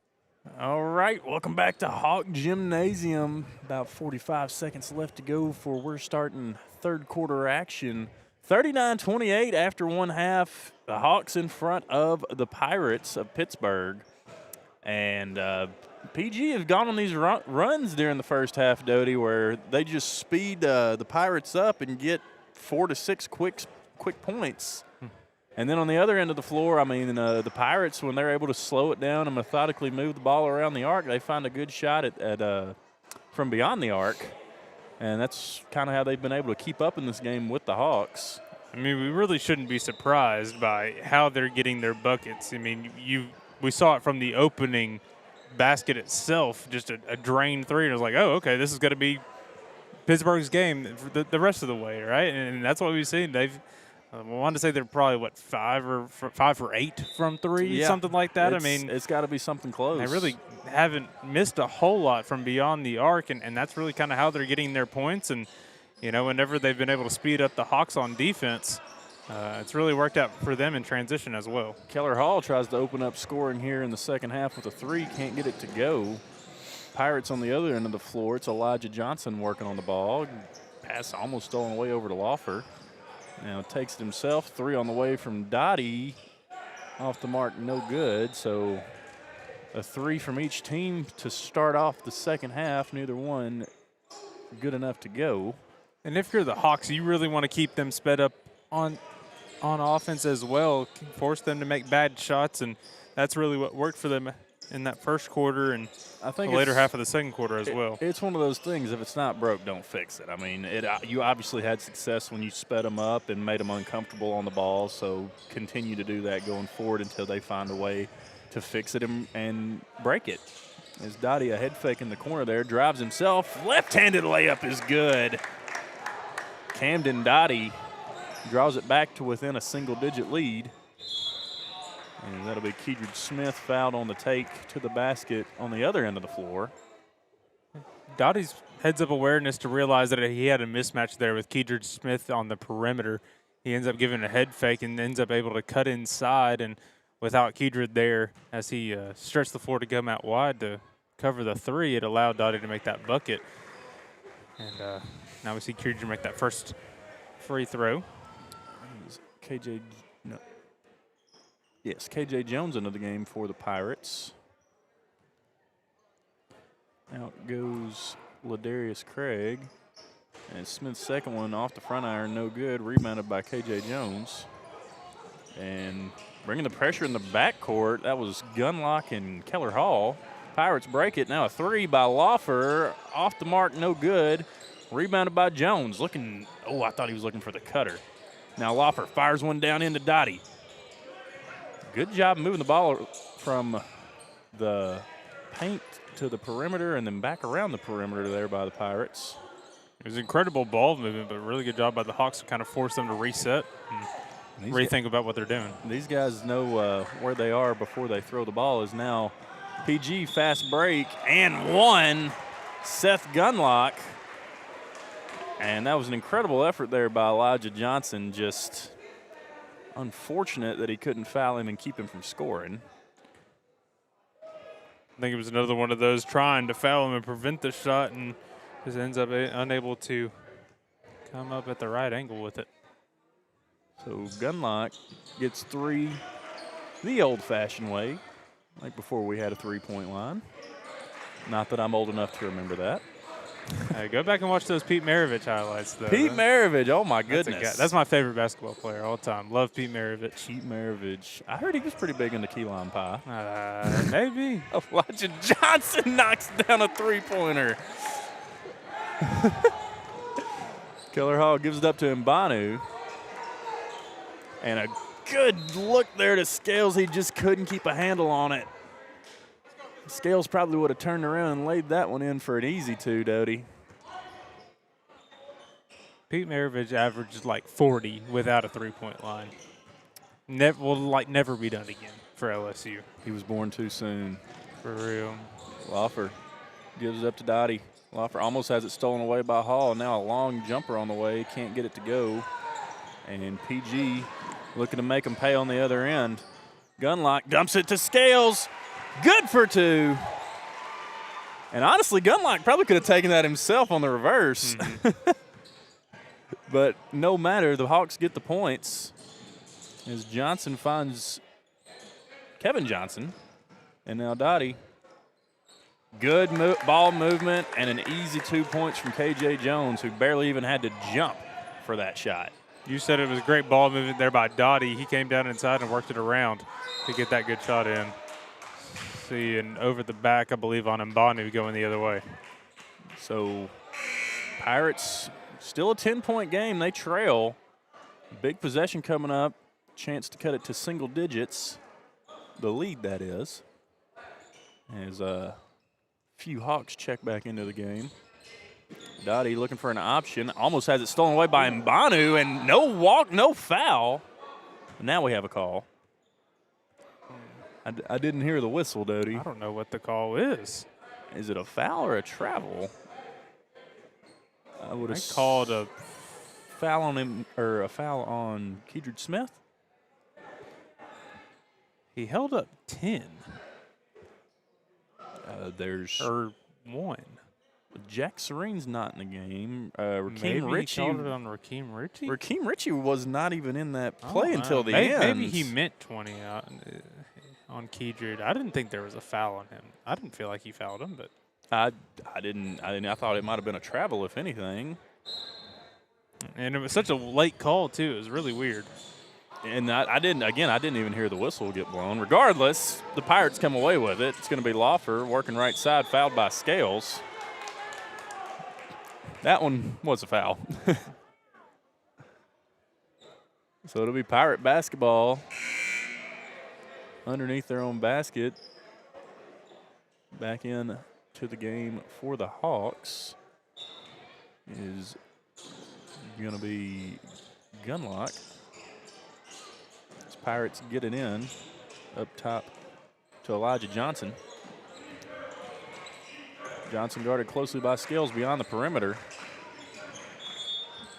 All right, welcome back to Hawk Gymnasium. About 45 seconds left to go for we're starting third quarter action. 39-28 after one half. The Hawks in front of the Pirates of Pittsburgh. And PG have gone on these runs during the first half, Doty, where they just speed the Pirates up and get 4 to 6 quick points. And then on the other end of the floor, I mean, the Pirates, when they're able to slow it down and methodically move the ball around the arc, they find a good shot from beyond the arc. And that's kind of how they've been able to keep up in this game with the Hawks. I mean, we really shouldn't be surprised by how they're getting their buckets. I mean, we saw it from the opening basket itself, just a drained three, and it was like, oh, okay, this is going to be Pittsburgh's game the rest of the way, right? And that's what we've seen. They've I wanted to say they're probably, 5 for 8 from three, something like that. I mean, it's got to be something close. They really haven't missed a whole lot from beyond the arc, and that's really kind of how they're getting their points. And, you know, whenever they've been able to speed up the Hawks on defense, it's really worked out for them in transition as well. Keller Hall tries to open up scoring here in the second half with a three, can't get it to go. Pirates on the other end of the floor, it's Elijah Johnson working on the ball. Pass almost stolen away over to Lawfer. Now takes it himself. 3 on the way from Dottie. Off the mark, no good. So a 3 from each team to start off the second half. Neither one good enough to go. And if you're the Hawks, you really want to keep them sped up on offense as well, force them to make bad shots, and that's really what worked for them in that first quarter and I think the later half of the second quarter as well. It's one of those things, if it's not broke, don't fix it. I mean, you obviously had success when you sped them up and made them uncomfortable on the ball, so continue to do that going forward until they find a way to fix it and break it. As Dottie, a head fake in the corner there, drives himself. Left-handed layup is good. Camden Dottie draws it back to within a single-digit lead. And that'll be Keedred Smith fouled on the take to the basket on the other end of the floor. Dottie's heads-up awareness to realize that he had a mismatch there with Keedred Smith on the perimeter. He ends up giving a head fake and ends up able to cut inside, and without Keedred there, as he stretched the floor to come out wide to cover the 3, it allowed Dottie to make that bucket. And now we see Keedred make that first free throw. KJ Jones into the game for the Pirates. Out goes Ladarius Craig. And Smith's second one off the front iron, no good. Rebounded by KJ Jones. And bringing the pressure in the backcourt, that was Gunlock and Keller Hall. Pirates break it. Now a 3 by Laufer. Off the mark, no good. Rebounded by Jones. I thought he was looking for the cutter. Now Laufer fires one down into Dottie. Good job moving the ball from the paint to the perimeter and then back around the perimeter there by the Pirates. It was incredible ball movement, but really good job by the Hawks to kind of force them to reset and rethink about what they're doing. These guys know where they are before they throw the ball. Is now PG fast break and 1, Seth Gunlock. And that was an incredible effort there by Elijah Johnson. Just unfortunate that he couldn't foul him and keep him from scoring. I think it was another one of those trying to foul him and prevent the shot, and just ends up unable to come up at the right angle with it. So Gunlock gets 3 the old-fashioned way, like before we had a three-point line. Not that I'm old enough to remember that. Hey, go back and watch those Pete Maravich highlights, though. Pete Maravich, oh my goodness. That's my favorite basketball player all the time. Love Pete Maravich. Pete Maravich. I heard he was pretty big into key lime pie. Maybe. Elijah Johnson knocks down a three-pointer. Keller Hall gives it up to Mbanu. And a good look there to Scales. He just couldn't keep a handle on it. Scales probably would have turned around and laid that one in for an easy 2, Doty. Pete Maravich averages like 40 without a three-point line. Never be done again for LSU. He was born too soon. For real. Laufer gives it up to Dottie. Laufer almost has it stolen away by Hall. Now a long jumper on the way. Can't get it to go. And PG looking to make him pay on the other end. Gunlock dumps it to Scales. Good for 2. And honestly, Gunlock probably could have taken that himself on the reverse. Mm-hmm. But no matter, the Hawks get the points as Johnson finds Kevin Johnson. And now Dottie. Good ball movement and an easy 2 points from KJ Jones, who barely even had to jump for that shot. You said it was great ball movement there by Dottie. He came down inside and worked it around to get that good shot in. See, and over the back, I believe, on Mbanu going the other way. So Pirates still a 10-point game. They trail. Big possession coming up. Chance to cut it to single digits. The lead, that is. As a few Hawks check back into the game. Dottie looking for an option. Almost has it stolen away by Mbanu, and no walk, no foul. Now we have a call. I didn't hear the whistle, Doty. I don't know what the call is. Is it a foul or a travel? I would have called a foul on him, or a foul on Keedred Smith. He held up 10. There's or 1. Jack Serene's not in the game. Maybe Rakeem Ritchie. he called it on Rakeem Ritchie? Rakeem Ritchie was not even in that play until the maybe, end. Maybe he meant 20 on Kedrid. I didn't think there was a foul on him. I didn't feel like he fouled him, but I didn't. I thought it might have been a travel, if anything. And it was such a late call too. It was really weird. And I didn't even hear the whistle get blown. Regardless, the Pirates come away with it. It's going to be Laufer working right side, fouled by Scales. That one was a foul. So it'll be Pirate basketball underneath their own basket. Back in to the game for the Hawks is going to be Gunlock. As Pirates get it in up top to Elijah Johnson. Johnson guarded closely by Scales beyond the perimeter.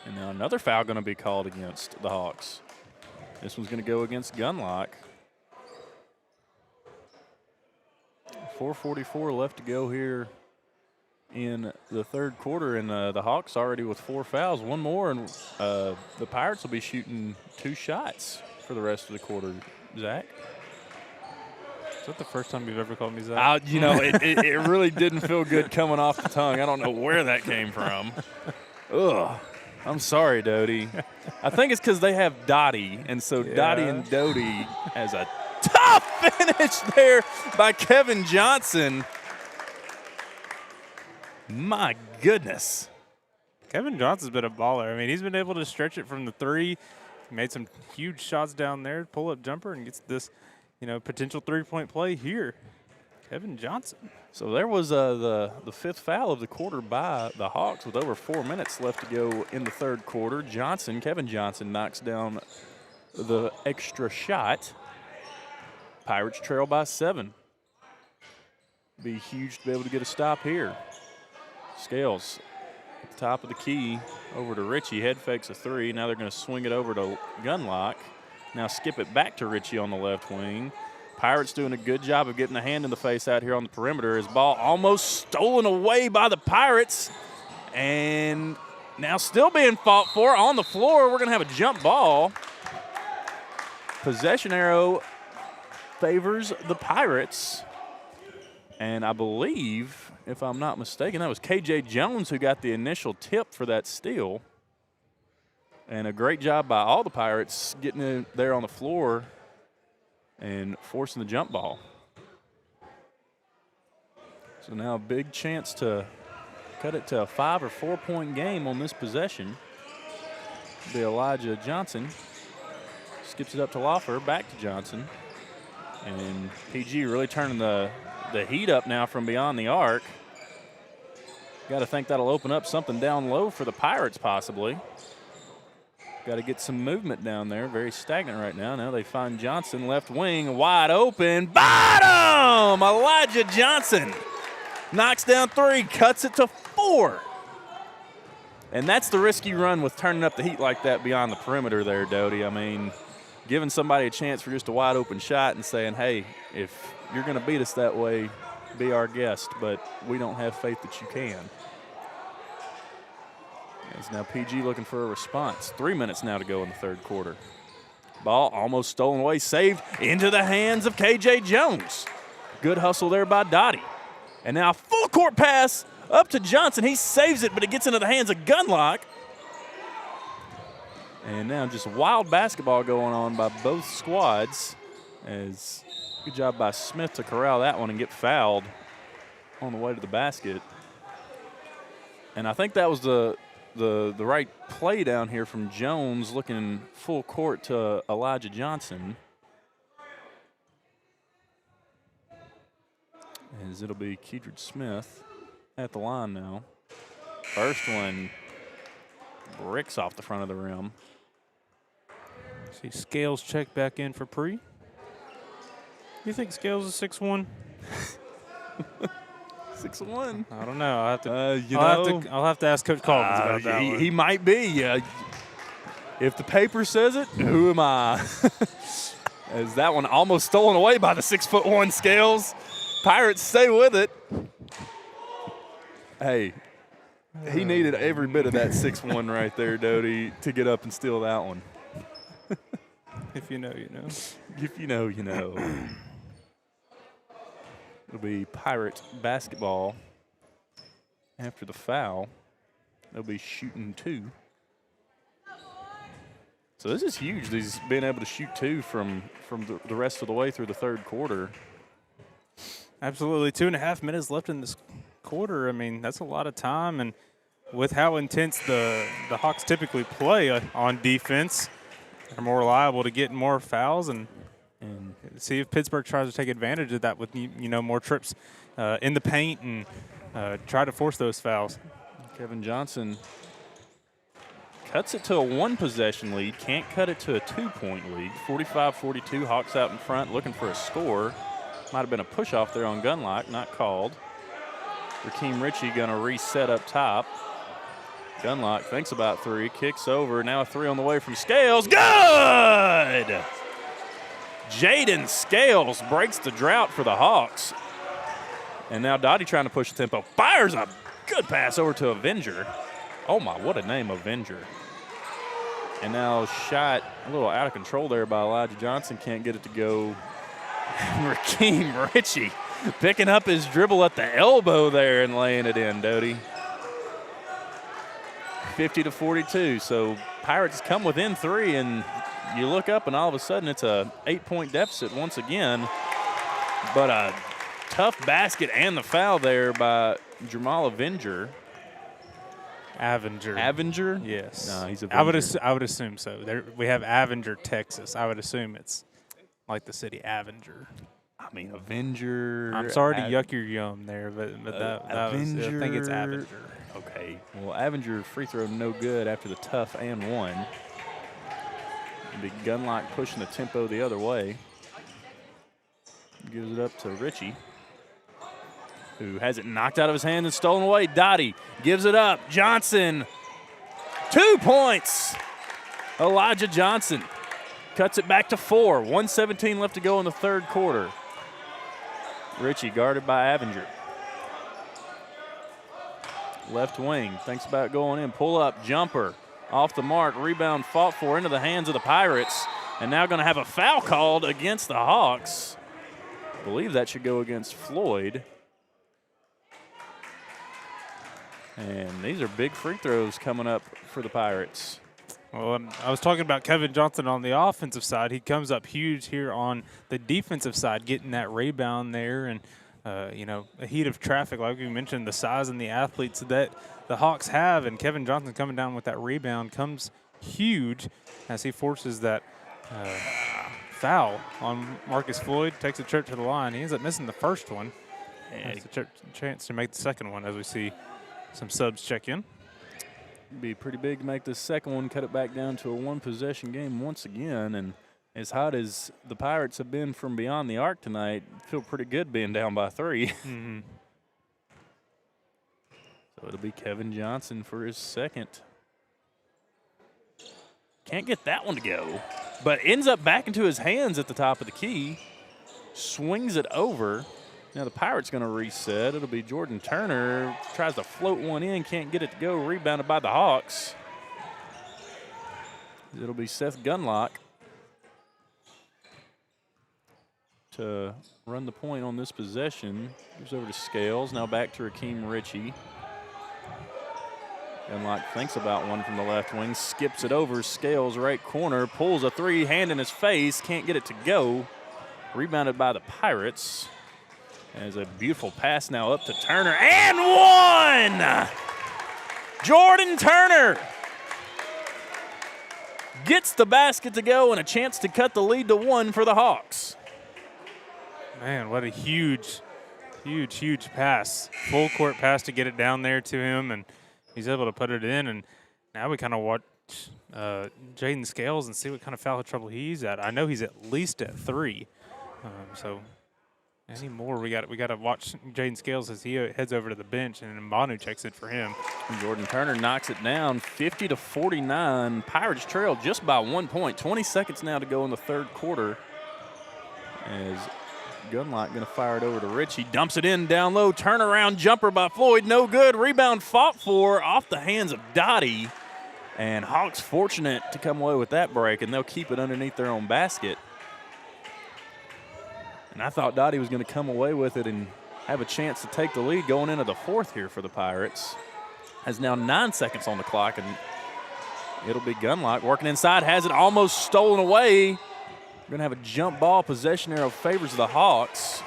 And now another foul going to be called against the Hawks. This one's going to go against Gunlock. 4:44 left to go here in the third quarter, and the Hawks already with 4 fouls. One more, and the Pirates will be shooting 2 shots for the rest of the quarter. Zach? Is that the first time you've ever called me Zach? It really didn't feel good coming off the tongue. I don't know where that came from. Ugh. I'm sorry, Doty. I think it's because they have Dottie, and so Dottie and Doty has a tough finish there by Kevin Johnson. My goodness. Kevin Johnson's been a baller. I mean, he's been able to stretch it from the 3. He made some huge shots down there, pull-up jumper, and gets this, potential 3-point play here. Kevin Johnson. So there was the 5th foul of the quarter by the Hawks with over 4 minutes left to go in the third quarter. Kevin Johnson knocks down the extra shot. Pirates trail by 7. Be huge to be able to get a stop here. Scales at the top of the key over to Ritchie. Head fakes a 3. Now they're going to swing it over to Gunlock. Now skip it back to Ritchie on the left wing. Pirates doing a good job of getting a hand in the face out here on the perimeter. His ball almost stolen away by the Pirates. And now still being fought for on the floor. We're going to have a jump ball. Possession arrow favors the Pirates. And I believe, if I'm not mistaken, that was KJ Jones who got the initial tip for that steal. And a great job by all the Pirates getting in there on the floor and forcing the jump ball. So now a big chance to cut it to a 5 or 4 point game on this possession. Be Elijah Johnson. Skips it up to Laufer, back to Johnson. And PG really turning the heat up now from beyond the arc. Got to think that'll open up something down low for the Pirates possibly. Got to get some movement down there. Very stagnant right now. Now they find Johnson, left wing, wide open. Bottom! Elijah Johnson knocks down 3, cuts it to 4. And that's the risky run with turning up the heat like that beyond the perimeter there, Doty. I mean, giving somebody a chance for just a wide open shot and saying, hey, if you're going to beat us that way, be our guest, but we don't have faith that you can. It's now PG looking for a response. 3 minutes now to go in the third quarter. Ball almost stolen away, saved into the hands of KJ Jones. Good hustle there by Dottie. And now full court pass up to Johnson. He saves it, but it gets into the hands of Gunlock. And now just wild basketball going on by both squads. As good job by Smith to corral that one and get fouled on the way to the basket. And I think that was the right play down here from Jones, looking full court to Elijah Johnson. As it'll be Kedrid Smith at the line now. First one bricks off the front of the rim. See Scales check back in for Pre. You think Scales is 6'1"? 6'1". I don't know. I'll have to ask Coach Collins about that. He might be. If the paper says it, who am I? As that one almost stolen away by the 6'1" Scales. Pirates stay with it. Hey, He needed every bit of that 6-1 right there, Doty, to get up and steal that one. If you know, you know. If you know, you know. It'll be Pirate basketball after the foul. They'll be shooting 2. So this is huge. These being able to shoot 2 from the rest of the way through the third quarter. Absolutely. 2.5 minutes left in this quarter. I mean, that's a lot of time. And with how intense the Hawks typically play on defense, they're more liable to get more fouls and see if Pittsburgh tries to take advantage of that with, more trips in the paint and try to force those fouls. Kevin Johnson cuts it to a 1-possession lead, can't cut it to a 2-point lead. 45-42, Hawks out in front looking for a score. Might have been a push-off there on Gunlock, not called. Rakeem Ritchie going to reset up top. Gunlock thinks about 3, kicks over. Now a 3 on the way from Scales. Good! Jaden Scales breaks the drought for the Hawks. And now Dottie trying to push the tempo. Fires a good pass over to Avenger. Oh, my, what a name, Avenger. And now shot a little out of control there by Elijah Johnson. Can't get it to go. Rakeem Ritchie picking up his dribble at the elbow there and laying it in, Doty. 50-42. So Pirates come within 3, and you look up, and all of a sudden it's a 8-point deficit once again. But a tough basket and the foul there by Jamal Avenger. Avenger? Yes. No, he's Avenger. I would assume so. We have Avenger, Texas. I would assume it's like the city Avenger. I mean, Avenger. I'm sorry to yuck your yum there, but that was, I think it's Avenger. Okay. Well, Avenger free throw no good after the tough and 1. Big Gunlock pushing the tempo the other way. Gives it up to Ritchie, who has it knocked out of his hand and stolen away. Dottie gives it up. Johnson, 2 points. Elijah Johnson cuts it back to 4. 1:17 left to go in the third quarter. Ritchie guarded by Avenger. Left wing, thinks about going in. Pull up, jumper, off the mark. Rebound fought for into the hands of the Pirates. And now going to have a foul called against the Hawks. I believe that should go against Floyd. And these are big free throws coming up for the Pirates. Well, I was talking about Kevin Johnson on the offensive side. He comes up huge here on the defensive side, getting that rebound there. And, a heat of traffic, like we mentioned, the size and the athletes that the Hawks have. And Kevin Johnson coming down with that rebound comes huge as he forces that foul on Marcus Floyd, takes the trip to the line. He ends up missing the first one. Has a chance to make the second one as we see some subs check in. Be pretty big to make this second one, cut it back down to a 1-possession game once again. And as hot as the Pirates have been from beyond the arc tonight, feel pretty good being down by 3. Mm-hmm. So it'll be Kevin Johnson for his second. Can't get that one to go, but ends up back into his hands at the top of the key. Swings it over. Now the Pirates going to reset. It'll be Jordan Turner. Tries to float one in, can't get it to go. Rebounded by the Hawks. It'll be Seth Gunlock to run the point on this possession. Goes over to Scales. Now back to Rakeem Ritchie. Gunlock thinks about one from the left wing. Skips it over. Scales right corner. Pulls a 3, hand in his face. Can't get it to go. Rebounded by the Pirates. As a beautiful pass now up to Turner, and 1! Jordan Turner gets the basket to go and a chance to cut the lead to 1 for the Hawks. Man, what a huge pass. Full court pass to get it down there to him, and he's able to put it in. And now we kind of watch Jaden Scales and see what kind of foul trouble he's at. I know he's at least at 3. So any more, we got to watch Jaden Scales as he heads over to the bench, and Mbanu checks it for him. And Jordan Turner knocks it down, 50-49. Pirates trail just by 1 point. 20 seconds now to go in the third quarter. As Gunlock going to fire it over to Rich. He dumps it in down low. Turnaround jumper by Floyd. No good. Rebound fought for off the hands of Dottie. And Hawks fortunate to come away with that break, and they'll keep it underneath their own basket. And I thought Dottie was going to come away with it and have a chance to take the lead going into the fourth here for the Pirates. Has now 9 seconds on the clock, and it'll be Gunlock working inside. Has it almost stolen away. We're going to have a jump ball. Possession arrow favors the Hawks.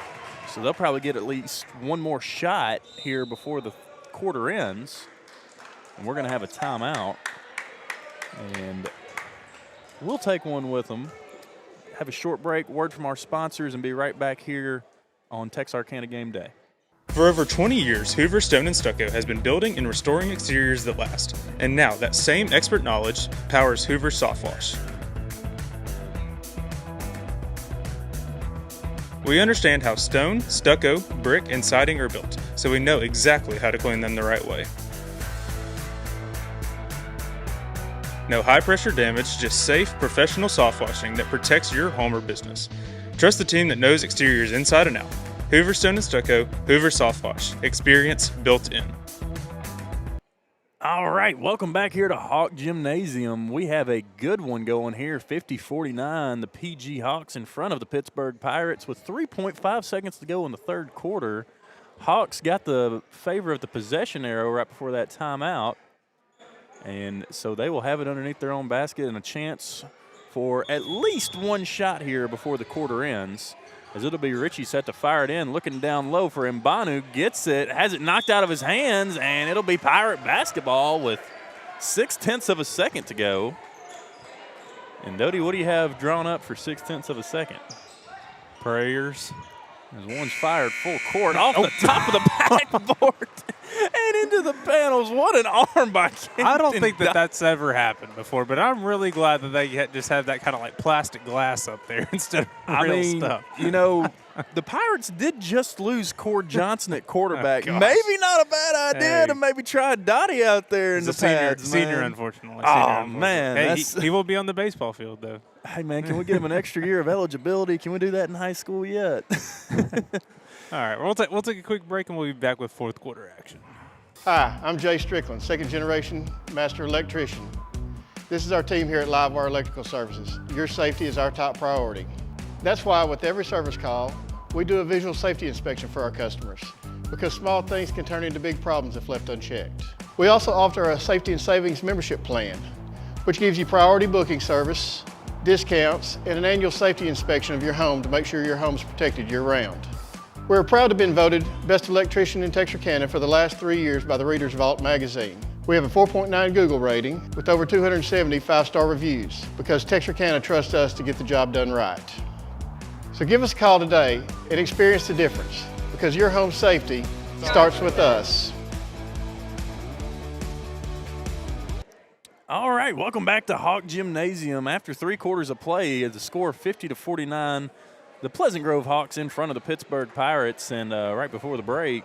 So they'll probably get at least one more shot here before the quarter ends. And we're going to have a timeout. And we'll take one with them. Have a short break, word from our sponsors, and be right back here on Texarkana Game Day. For over 20 years, Hoover Stone & Stucco has been building and restoring exteriors that last. And now that same expert knowledge powers Hoover Soft Wash. We understand how stone, stucco, brick, and siding are built, so we know exactly how to clean them the right way. No high-pressure damage, just safe, professional soft washing that protects your home or business. Trust the team that knows exteriors inside and out. Hoover Stone & Stucco, Hoover Soft Wash. Experience built in. All right, welcome back here to Hawk Gymnasium. We have a good one going here, 50-49. The PG Hawks in front of the Pittsburg Pirates with 3.5 seconds to go in the third quarter. Hawks got the favor of the possession arrow right before that timeout. And so they will have it underneath their own basket and a chance for at least one shot here before the quarter ends, as it'll be Richie set to fire it in, looking down low for Mbanu, gets it, has it knocked out of his hands, and it'll be Pirate basketball with 0.6 of a second to go. And Doty, what do you have drawn up for 0.6 of a second? Prayers. As one's fired full court off the top of the backboard and into the panels. What an arm by Kenton. I don't think that's ever happened before, but I'm really glad that they just have that kind of like plastic glass up there instead of real stuff. You know, the Pirates did just lose Cord Johnson at quarterback. Oh, maybe not a bad idea to maybe try Dottie out there in the pads, senior, unfortunately. Man. Hey, he will be on the baseball field, though. Hey, man, can we give him an extra year of eligibility? Can we do that in high school yet? All right, we'll take a quick break, and we'll be back with fourth quarter action. Hi, I'm Jay Strickland, second generation master electrician. This is our team here at Livewire Electrical Services. Your safety is our top priority. That's why with every service call, we do a visual safety inspection for our customers, because small things can turn into big problems if left unchecked. We also offer a safety and savings membership plan, which gives you priority booking service, discounts, and an annual safety inspection of your home to make sure your home is protected year-round. We're proud to have been voted Best Electrician in Texarkana for the last 3 years by the Reader's Vault magazine. We have a 4.9 Google rating with over 270 5-star reviews because Texarkana trusts us to get the job done right. So give us a call today and experience the difference, because your home safety starts with us. All right, welcome back to Hawk Gymnasium. After 3 quarters of play, the score 50-49. The Pleasant Grove Hawks in front of the Pittsburg Pirates, and right before the break,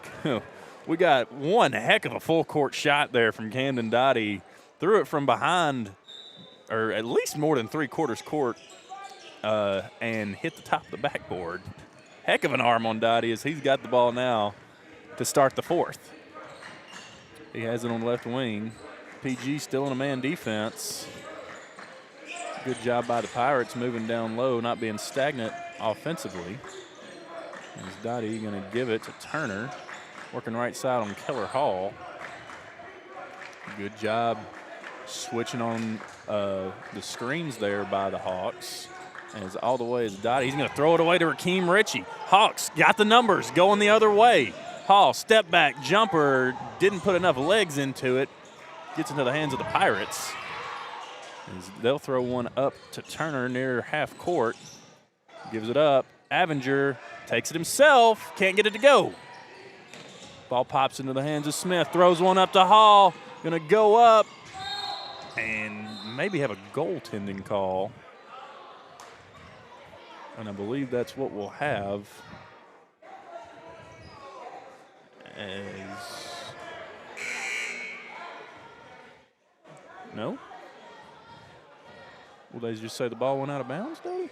we got one heck of a full court shot there from Camden Dottie. Threw it from behind, or at least more than 3/4 court, and hit the top of the backboard. Heck of an arm on Dottie as he's got the ball now to start the fourth. He has it on the left wing. PG still in a man defense. Good job by the Pirates moving down low, not being stagnant offensively. Is Dottie going to give it to Turner, working right side on Keller Hall. Good job switching on the screens there by the Hawks. As all the way is Dottie. He's going to throw it away to Rakeem Ritchie. Hawks got the numbers going the other way. Hall, step back jumper, didn't put enough legs into it. Gets into the hands of the Pirates. As they'll throw one up to Turner near half court. Gives it up. Avenger takes it himself. Can't get it to go. Ball pops into the hands of Smith. Throws one up to Hall. Going to go up and maybe have a goaltending call. And I believe that's what we'll have. No? Will they just say the ball went out of bounds, though?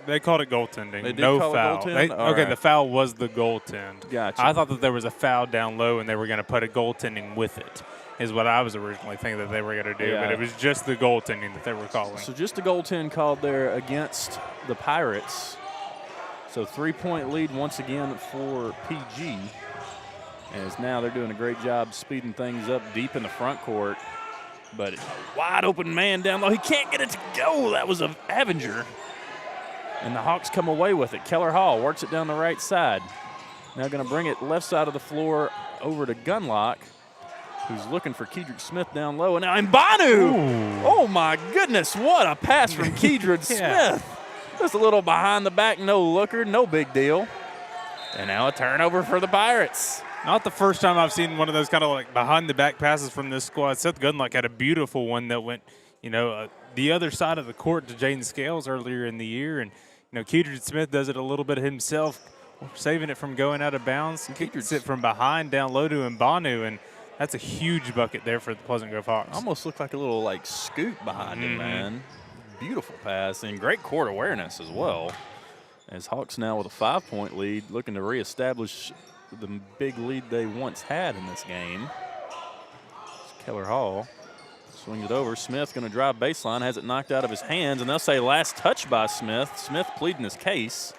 They called it goaltending. They did no call foul. it goaltend? All Okay, right. the foul was the goaltend. Gotcha. I thought that there was a foul down low and they were going to put a goaltending with it, is what I was originally thinking that they were going to do. Yeah. But it was just the goaltending that they were calling. So just a goaltend called there against the Pirates. So 3-point lead once again for PG. As now they're doing a great job speeding things up deep in the front court. But wide open man down low. He can't get it to go. That was a Avenger. And the Hawks come away with it. Keller Hall works it down the right side. Now going to bring it left side of the floor over to Gunlock, who's looking for Kedrick Smith down low. And now Mbanu. Oh, my goodness. What a pass from Kedrick Smith. Just a little behind the back, no looker, no big deal. And now a turnover for the Pirates. Not the first time I've seen one of those kind of like behind the back passes from this squad. Seth Gunlock had a beautiful one that went, the other side of the court to Jaden Scales earlier in the year. And, Kedrick Smith does it a little bit himself, saving it from going out of bounds. And kicks it from behind down low to Mbanu. And that's a huge bucket there for the Pleasant Grove Hawks. Almost looked like a little scoop behind him, man. Beautiful pass and great court awareness as well. As Hawks now with a 5-point lead, looking to reestablish the big lead they once had in this game. It's Keller Hall swings it over. Smith going to drive baseline, has it knocked out of his hands, and they'll say last touch by Smith. Smith pleading his case,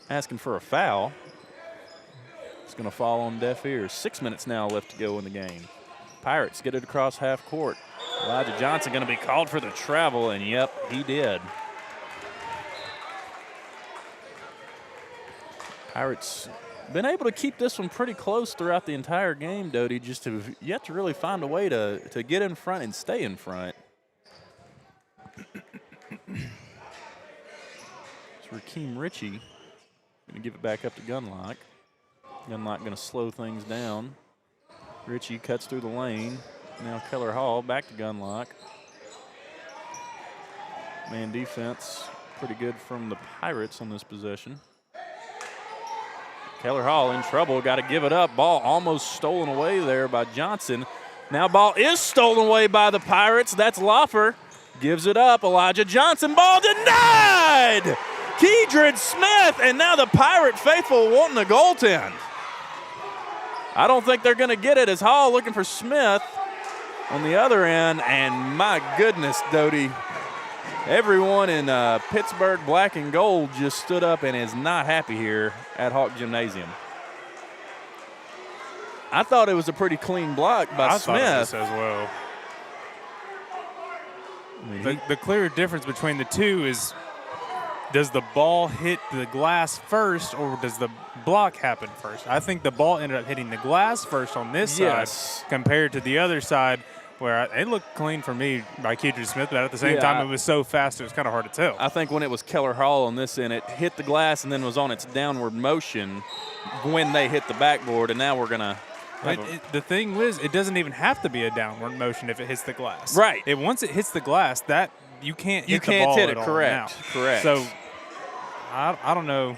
asking for a foul. It's going to fall on deaf ears. 6 minutes now left to go in the game. Pirates get it across half court. Elijah Johnson going to be called for the travel, and yep, he did. Pirates been able to keep this one pretty close throughout the entire game, Doty, just have yet to really find a way to get in front and stay in front. It's Rakeem Ritchie going to give it back up to Gunlock. Gunlock going to slow things down. Ritchie cuts through the lane. Now Keller Hall back to Gunlock. Man defense pretty good from the Pirates on this possession. Keller Hall in trouble, got to give it up. Ball almost stolen away there by Johnson. Now ball is stolen away by the Pirates. That's Loffer. Gives it up. Elijah Johnson, ball denied! Kedrick Smith, and now the Pirate faithful wanting a goaltend. I don't think they're going to get it as Hall looking for Smith on the other end, and my goodness, Doty, everyone in Pittsburgh black and gold just stood up and is not happy here at Hawk Gymnasium. I thought it was a pretty clean block by Smith. I thought it was as well. I mean, the clear difference between the two is, does the ball hit the glass first or does the block happen first? I think the ball ended up hitting the glass first on this side compared to the other side, where it looked clean for me by Kedrick Smith, but at the same time, it was so fast it was kind of hard to tell. I think when it was Keller Hall on this end, it hit the glass and then was on its downward motion when they hit the backboard, and now we're going to the thing is, it doesn't even have to be a downward motion if it hits the glass. Right. Once it hits the glass, that you can't hit the ball hit at it, all correct. now. Correct. So I don't know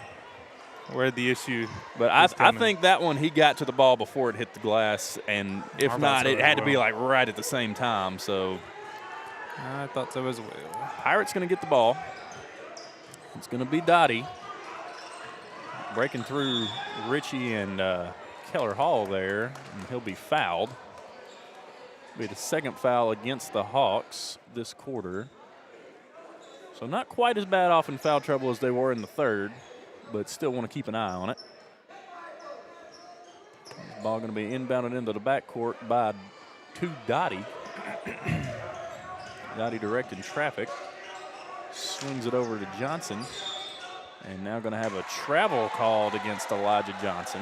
where the issue but I think that one he got to the ball before it hit the glass, and if not, it had to be like right at the same time. So I thought so as well. Pirates going to get the ball. It's going to be Dottie breaking through Ritchie and Keller Hall there, and he'll be fouled. Be the second foul against the Hawks this quarter. So not quite as bad off in foul trouble as they were in the third, but still want to keep an eye on it. Ball going to be inbounded into the backcourt to Dottie. Dottie directing traffic. Swings it over to Johnson. And now going to have a travel called against Elijah Johnson.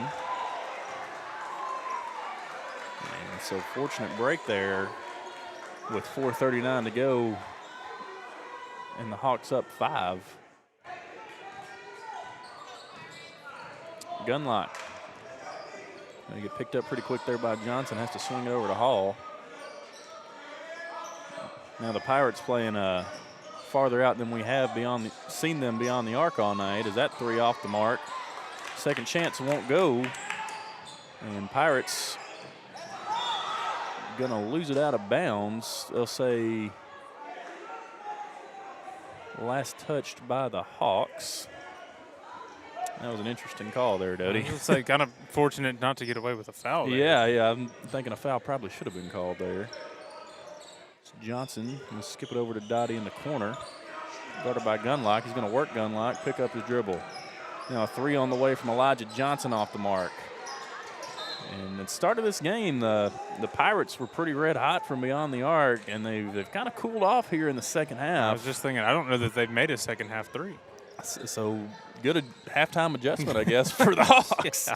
And so fortunate break there with 4:39 to go. And the Hawks up 5. Gunlock. They get picked up pretty quick there by Johnson. Has to swing it over to Hall. Now the Pirates playing farther out than we have seen them beyond the arc all night. Is that 3 off the mark? Second chance won't go. And Pirates gonna lose it out of bounds. They'll say, last touched by the Hawks. That was an interesting call there, Dodie. It's like kind of fortunate not to get away with a foul there. Yeah, I'm thinking a foul probably should have been called there. So Johnson will skip it over to Dottie in the corner. Guarded by Gunlock. He's going to work Gunlock, pick up his dribble. Now a 3 on the way from Elijah Johnson off the mark. And at the start of this game, the Pirates were pretty red hot from beyond the arc, and they've kind of cooled off here in the second half. I was just thinking, I don't know that they've made a second half 3. So good a halftime adjustment, I guess, for the Hawks.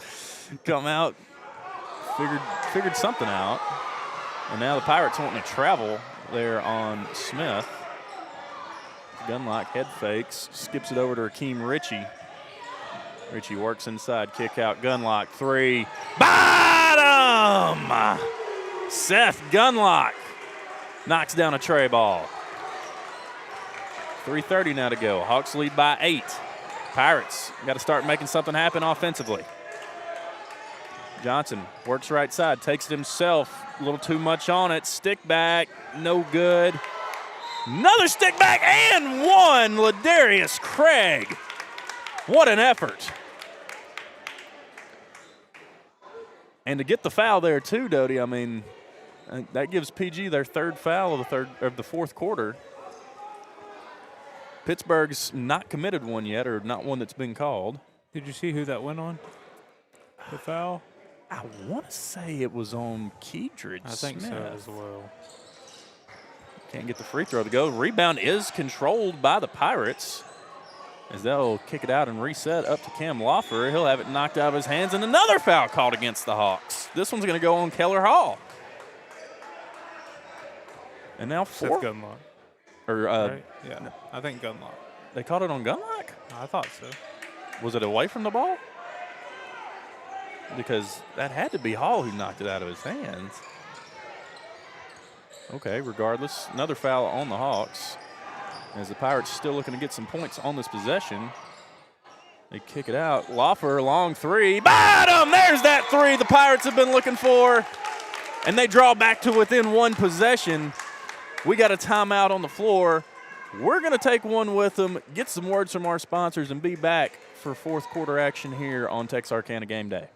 Come out, figured something out. And now the Pirates wanting to travel there on Smith. Gunlock head fakes, skips it over to Rakeem Ritchie. Ritchie works inside, kick out, Gunlock 3. Bottom! Seth Gunlock knocks down a tray ball. 3:30 now to go. Hawks lead by 8. Pirates got to start making something happen offensively. Johnson works right side, takes it himself. A little too much on it. Stick back, no good. Another stick back and one. Ladarius Craig. What an effort. And to get the foul there too, Dodie, I mean, that gives PG their third foul of the fourth quarter. Pittsburgh's not committed one yet, or not one that's been called. Did you see who that went on? The foul? I want to say it was on Keedridge I think Smith. so as well. Can't get the free throw to go. Rebound is controlled by the Pirates, as they'll kick it out and reset up to Cam Loffer. He'll have it knocked out of his hands, and another foul called against the Hawks. This one's going to go on Keller Hall. And now 4. Seth Gunlock. Right? Yeah, no, I think Gunlock. They called it on Gunlock? I thought so. Was it away from the ball? Because that had to be Hall who knocked it out of his hands. Okay, regardless, another foul on the Hawks. As the Pirates still looking to get some points on this possession. They kick it out. Loffer, long 3. Bottom! There's that 3 the Pirates have been looking for. And they draw back to within one possession. We got a timeout on the floor. We're going to take one with them, get some words from our sponsors, and be back for fourth quarter action here on Texarkana Game Day.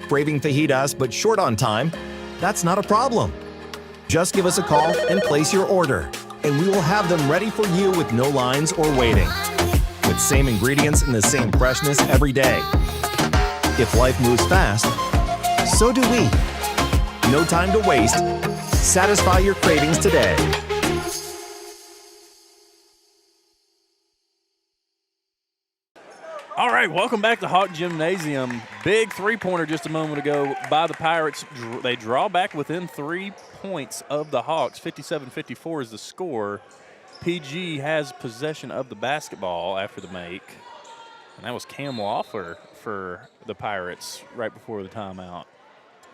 Craving fajitas but short on time? That's not a problem. Just give us a call and place your order, and we will have them ready for you with no lines or waiting. With same ingredients and the same freshness every day. If life moves fast, so do we. No time to waste. Satisfy your cravings today. All right, welcome back to Hawk Gymnasium. Big three-pointer just a moment ago by the Pirates. They draw back within 3 points of the Hawks. 57-54 is the score. PG has possession of the basketball after the make. And that was Cam Loffer for the Pirates right before the timeout.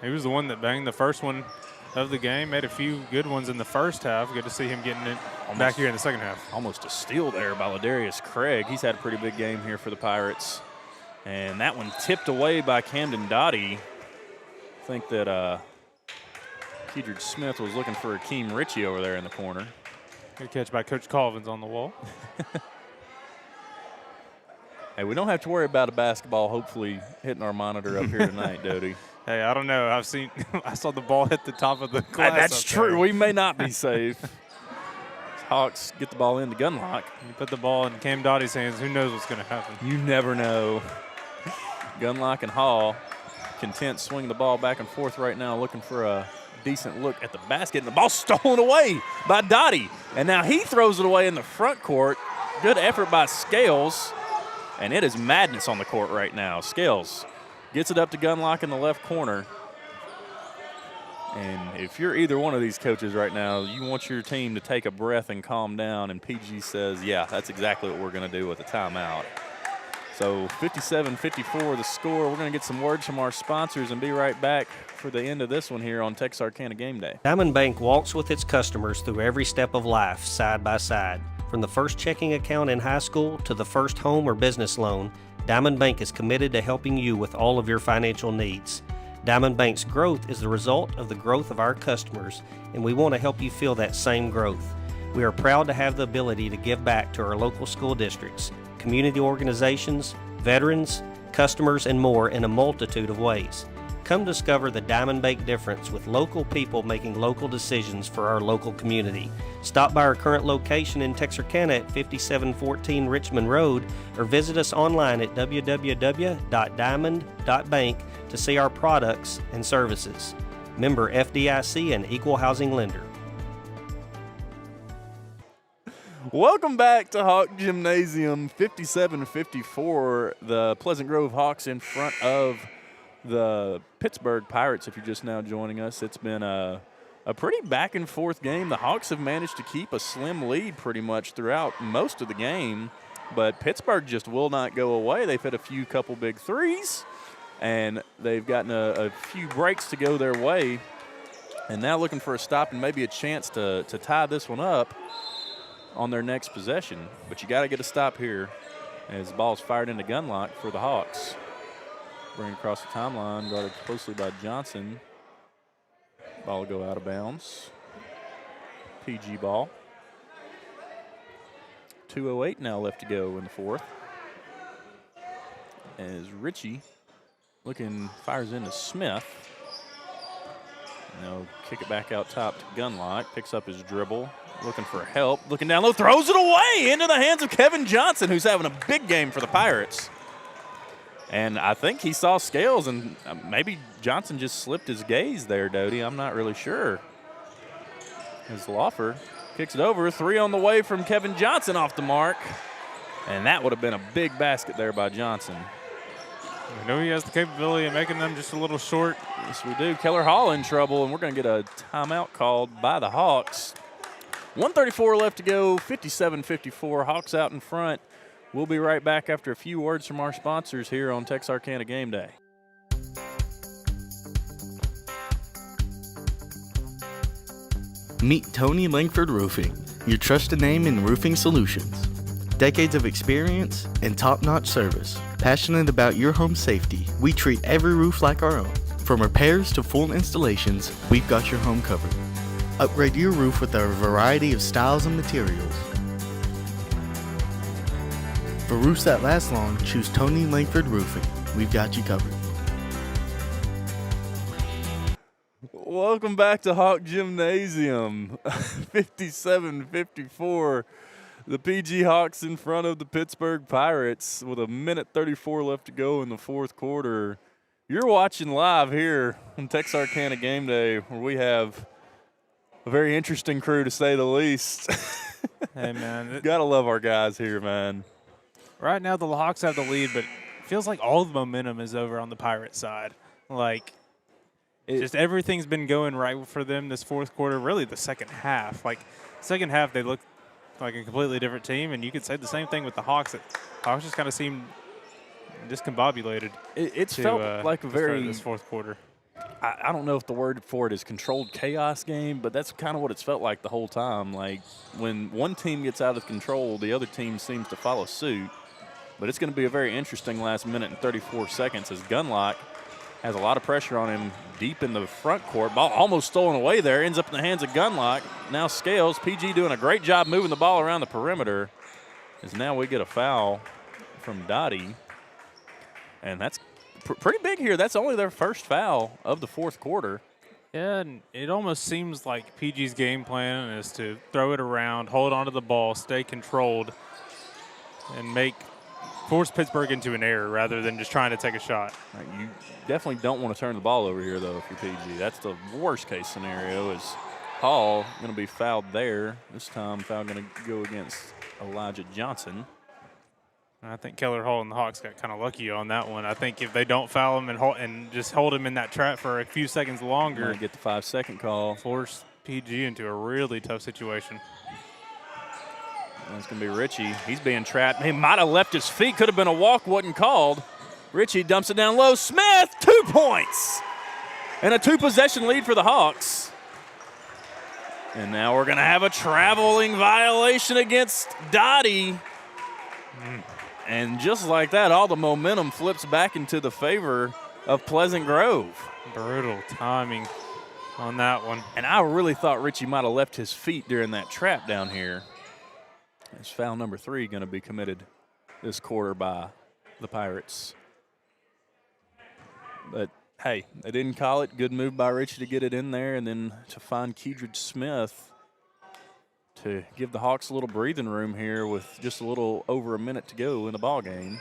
He was the one that banged the first one of the game, made a few good ones in the first half. Good to see him getting it back here in the second half. Almost a steal there by Ladarius Craig. He's had a pretty big game here for the Pirates. And that one tipped away by Camden Dottie. I think that Keedridge Smith was looking for Akeem Ritchie over there in the corner. Good catch by Coach Colvins on the wall. Hey, we don't have to worry about a basketball hopefully hitting our monitor up here tonight, Dodie. Hey, I don't know. I saw the ball hit the top of the glass. That's true. We may not be safe. Hawks get the ball into Gunlock. You put the ball in Cam Dottie's hands, who knows what's going to happen. You never know. Gunlock and Hall content swinging the ball back and forth right now, looking for a decent look at the basket. And the ball's stolen away by Dottie. And now he throws it away in the front court. Good effort by Scales. And it is madness on the court right now. Scales gets it up to Gunlock in the left corner. And if you're either one of these coaches right now, you want your team to take a breath and calm down, and PG says, yeah, that's exactly what we're going to do with the timeout. So 57-54 the score. We're going to get some words from our sponsors and be right back for the end of this one here on Texarkana Gameday. Diamond Bank walks with its customers through every step of life, side by side. From the first checking account in high school to the first home or business loan, Diamond Bank is committed to helping you with all of your financial needs. Diamond Bank's growth is the result of the growth of our customers, and we want to help you feel that same growth. We are proud to have the ability to give back to our local school districts, community organizations, veterans, customers, and more in a multitude of ways. Come discover the Diamond Bank difference with local people making local decisions for our local community. Stop by our current location in Texarkana at 5714 Richmond Road or visit us online at www.diamond.bank to see our products and services. Member FDIC and Equal Housing Lender. Welcome back to Hawk Gymnasium. 57-54, the Pleasant Grove Hawks in front of the Pittsburg Pirates. If you're just now joining us, it's been a pretty back-and-forth game. The Hawks have managed to keep a slim lead pretty much throughout most of the game, but Pittsburg just will not go away. They've hit a couple big threes, and they've gotten a few breaks to go their way, and now looking for a stop and maybe a chance to tie this one up on their next possession. But you got to get a stop here as the ball's fired into gun lock for the Hawks. Bring across the timeline, guarded closely by Johnson. Ball will go out of bounds. PG ball. 2:08 now left to go in the fourth. As Richie fires into Smith. Now kick it back out top to Gunlock. Picks up his dribble. Looking for help. Looking down low. Throws it away into the hands of Kevin Johnson, who's having a big game for the Pirates. And I think he saw Scales, and maybe Johnson just slipped his gaze there, Doty. I'm not really sure. As Laufer kicks it over. 3 on the way from Kevin Johnson off the mark. And that would have been a big basket there by Johnson. We know he has the capability of making them just a little short. Yes, we do. Keller Hall in trouble, and we're going to get a timeout called by the Hawks. 1:34 left to go, 57-54. Hawks out in front. We'll be right back after a few words from our sponsors here on Texarkana Gameday. Meet Tony Langford Roofing, your trusted name in roofing solutions. Decades of experience and top-notch service. Passionate about your home safety, we treat every roof like our own. From repairs to full installations, we've got your home covered. Upgrade your roof with our variety of styles and materials. For roofs that last long, choose Tony Langford Roofing. We've got you covered. Welcome back to Hawk Gymnasium. 57-54. The PG Hawks in front of the Pittsburg Pirates with 1:34 left to go in the fourth quarter. You're watching live here on Texarkana Gameday, where we have a very interesting crew, to say the least. Hey, man. Gotta love our guys here, man. Right now, the Hawks have the lead, but it feels like all the momentum is over on the Pirate side. Like, just everything's been going right for them this fourth quarter, really the second half. Like, second half, they looked like a completely different team, and you could say the same thing with the Hawks. The Hawks just kind of seemed discombobulated. It's felt like a very this fourth quarter. I don't know if the word for it is controlled chaos game, but that's kind of what it's felt like the whole time. Like, when one team gets out of control, the other team seems to follow suit. But it's going to be a very interesting last minute and 34 seconds as Gunlock has a lot of pressure on him deep in the front court. Ball almost stolen away there. Ends up in the hands of Gunlock. Now Scales. PG doing a great job moving the ball around the perimeter. As now we get a foul from Dottie. And that's pretty big here. That's only their first foul of the fourth quarter. Yeah, and it almost seems like PG's game plan is to throw it around, hold on to the ball, stay controlled, and force Pittsburgh into an error rather than just trying to take a shot. You definitely don't want to turn the ball over here, though, if you're PG. That's the worst-case scenario is Hall going to be fouled there. This time foul going to go against Elijah Johnson. I think Keller Hall and the Hawks got kind of lucky on that one. I think if they don't foul him and just hold him in that trap for a few seconds longer, might get the 5-second call. Force PG into a really tough situation. That's going to be Ritchie. He's being trapped. He might have left his feet. Could have been a walk. Wasn't called. Ritchie dumps it down low. Smith, 2 points. And a 2-possession lead for the Hawks. And now we're going to have a traveling violation against Dottie. And just like that, all the momentum flips back into the favor of Pleasant Grove. Brutal timing on that one. And I really thought Ritchie might have left his feet during that trap down here. It's foul number 3 going to be committed this quarter by the Pirates. But, hey, they didn't call it. Good move by Ritchie to get it in there and then to find Keedridge Smith to give the Hawks a little breathing room here with just a little over a minute to go in the ball game.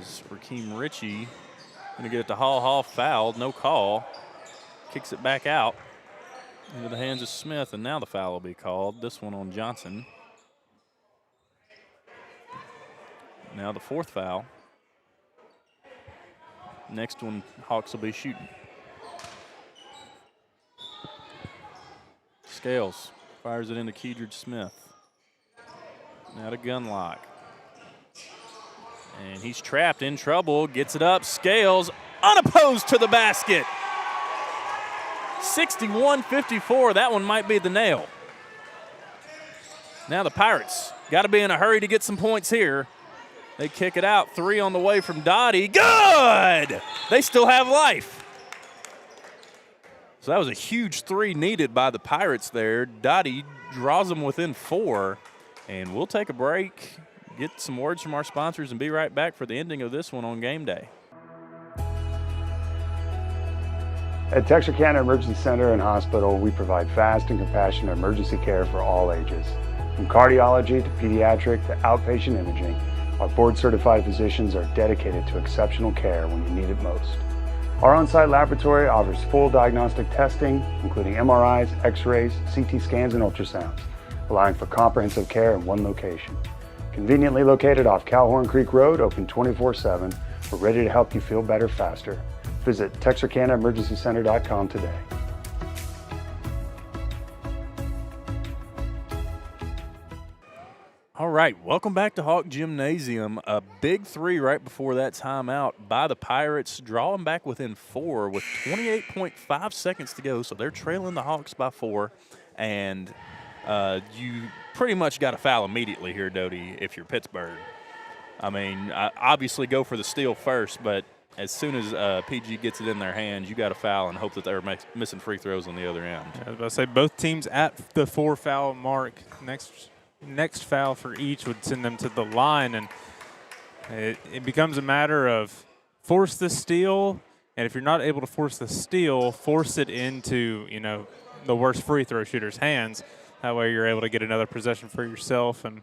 Is Rakeem Ritchie going to get it to Hall? Hall fouled, no call. Kicks it back out into the hands of Smith, and now the foul will be called. This one on Johnson. Now the 4th foul. Next one, Hawks will be shooting. Scales fires it into Keedridge Smith. Now to Gunlock. And he's trapped, in trouble, gets it up. Scales unopposed to the basket. 61-54, that one might be the nail. Now the Pirates got to be in a hurry to get some points here. They kick it out, 3 on the way from Dottie. Good! They still have life. So that was a huge 3 needed by the Pirates there. Dottie draws them within 4. And we'll take a break, get some words from our sponsors, and be right back for the ending of this one on Game Day. At Texarkana Emergency Center and Hospital, we provide fast and compassionate emergency care for all ages. From cardiology to pediatric to outpatient imaging, our board-certified physicians are dedicated to exceptional care when you need it most. Our on-site laboratory offers full diagnostic testing, including MRIs, X-rays, CT scans, and ultrasounds, allowing for comprehensive care in one location. Conveniently located off Calhoun Creek Road, open 24/7, we're ready to help you feel better faster. Visit TexarkanaEmergencyCenter.com today. All right, welcome back to Hawk Gymnasium. A big 3 right before that timeout by the Pirates, drawing back within 4 with 28.5 seconds to go. So they're trailing the Hawks by 4. And you pretty much got to foul immediately here, Doty, if you're Pittsburgh. I mean, obviously go for the steal first, but as soon as PG gets it in their hands, you got to foul and hope that they're missing free throws on the other end. I was about to say both teams at the 4-foul mark. Next foul for each would send them to the line, and it becomes a matter of force the steal, and if you're not able to force the steal, force it into, the worst free throw shooter's hands. That way you're able to get another possession for yourself and,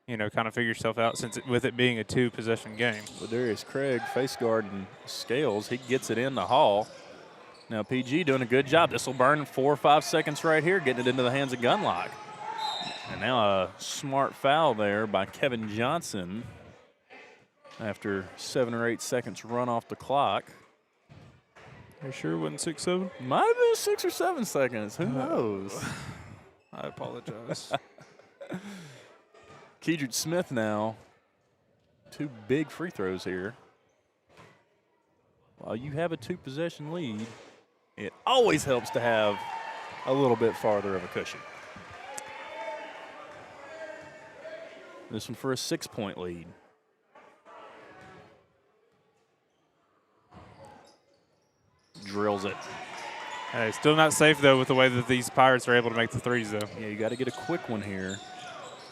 kind of figure yourself out with it being a 2-possession game. Darius Craig face guarding Scales. He gets it in the Hall. Now PG doing a good job. This will burn 4 or 5 seconds right here, getting it into the hands of Gunlock. And now a smart foul there by Kevin Johnson after 7 or 8 seconds run off the clock. You sure it wasn't 6-7? Might have been 6 or 7 seconds. Who knows? I apologize. Keedridge Smith now. 2 big free throws here. While you have a 2-possession lead, it always helps to have a little bit farther of a cushion. This one for a 6-point lead. Drills it. Hey, still not safe, though, with the way that these Pirates are able to make the threes, though. Yeah, you got to get a quick one here.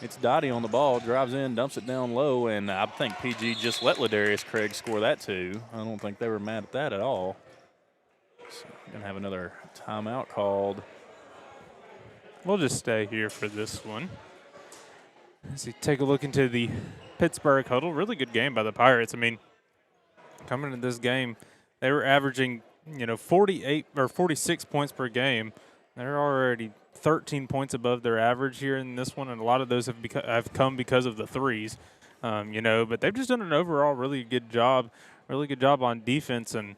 It's Dottie on the ball, drives in, dumps it down low, and I think PG just let Ladarius Craig score that too. I don't think they were mad at that at all. So we're going to have another timeout called. We'll just stay here for this one. As you take a look into the Pittsburgh huddle, really good game by the Pirates. I mean, coming into this game, they were averaging, 48 or 46 points per game. They're already 13 points above their average here in this one, and a lot of those have come because of the threes. But they've just done an overall really good job on defense. And,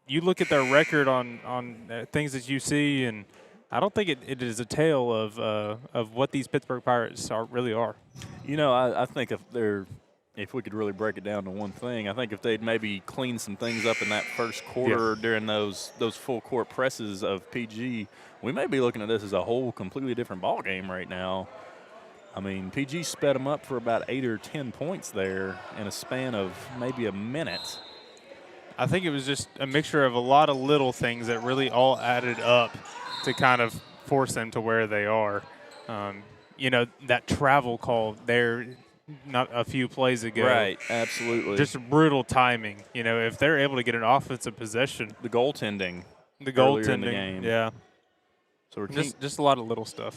you look at their record on things that you see, and I don't think it is a tale of what these Pittsburgh Pirates really are. I think if we could really break it down to one thing, I think if they'd maybe clean some things up in that first quarter during those full court presses of PG, we may be looking at this as a whole completely different ball game right now. I mean, PG sped them up for about 8 or 10 points there in a span of maybe a minute. I think it was just a mixture of a lot of little things that really all added up to kind of force them to where they are. That travel call there not a few plays ago. Right, absolutely. Just brutal timing. If they're able to get an offensive possession. The goaltending. In the game. Yeah. So just a lot of little stuff.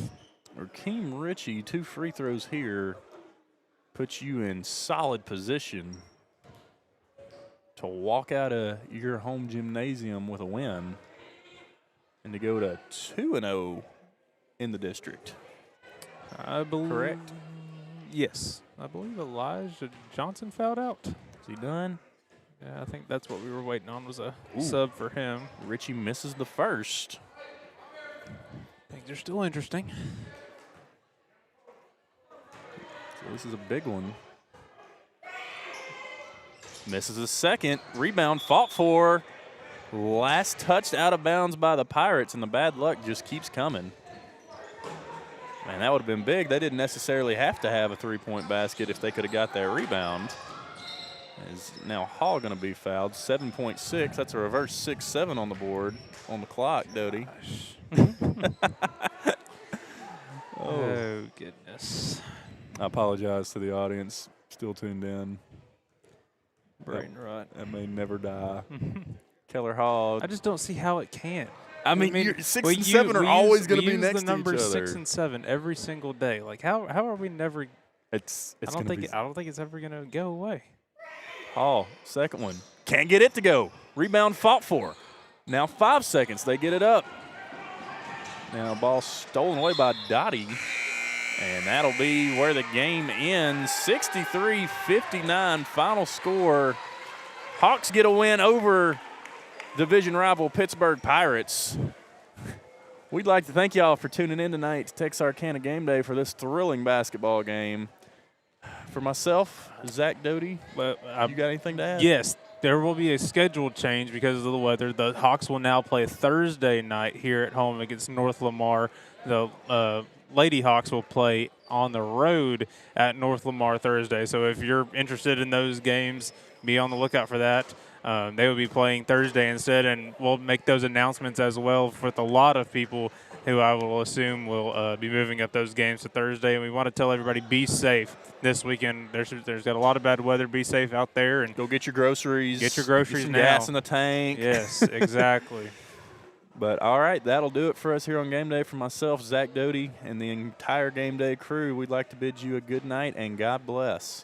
Rakeem Ritchie, 2 free throws here, puts you in solid position to walk out of your home gymnasium with a win and to go to 2-0 in the district. I believe. Correct? Yes. I believe Elijah Johnson fouled out. Is he done? Yeah, I think that's what we were waiting on was a sub for him. Ritchie misses the first. Things are still interesting. So this is a big one. Misses a second. Rebound fought for. Last touched out of bounds by the Pirates, and the bad luck just keeps coming. Man, that would have been big. They didn't necessarily have to have a 3-point basket if they could have got that rebound. Is now Hall going to be fouled. 7.6. That's a reverse 6-7 on the board, on the clock, Doty. Oh, goodness. I apologize to the audience still tuned in. Brain rot. That may never die. Keller Hall. I just don't see how it can't. I mean 6 and 7 are always going to be next to each other. We use the numbers 6 and 7 every single day. Like how are we never? I don't think it's ever going to go away. Hall, second one. Can't get it to go. Rebound fought for. Now 5 seconds. They get it up. Now ball stolen away by Dottie. And that'll be where the game ends. 63-59 final score. Hawks get a win over division rival Pittsburgh Pirates. We'd like to thank y'all for tuning in tonight to Texarkana Gameday for this thrilling basketball game. For myself, Zach Doty, you got anything to add? Yes, there will be a scheduled change because of the weather. The Hawks will now play Thursday night here at home against North Lamar. The Lady Hawks will play on the road at North Lamar Thursday. So if you're interested in those games, be on the lookout for that. They will be playing Thursday instead, and we'll make those announcements as well with a lot of people who I will assume will be moving up those games to Thursday. And we want to tell everybody, be safe this weekend. There's got a lot of bad weather. Be safe out there. And go get your groceries. Get your groceries now. Gas in the tank. Yes, exactly. But, all right, that'll do it for us here on Game Day. For myself, Zach Doty, and the entire Game Day crew, we'd like to bid you a good night and God bless.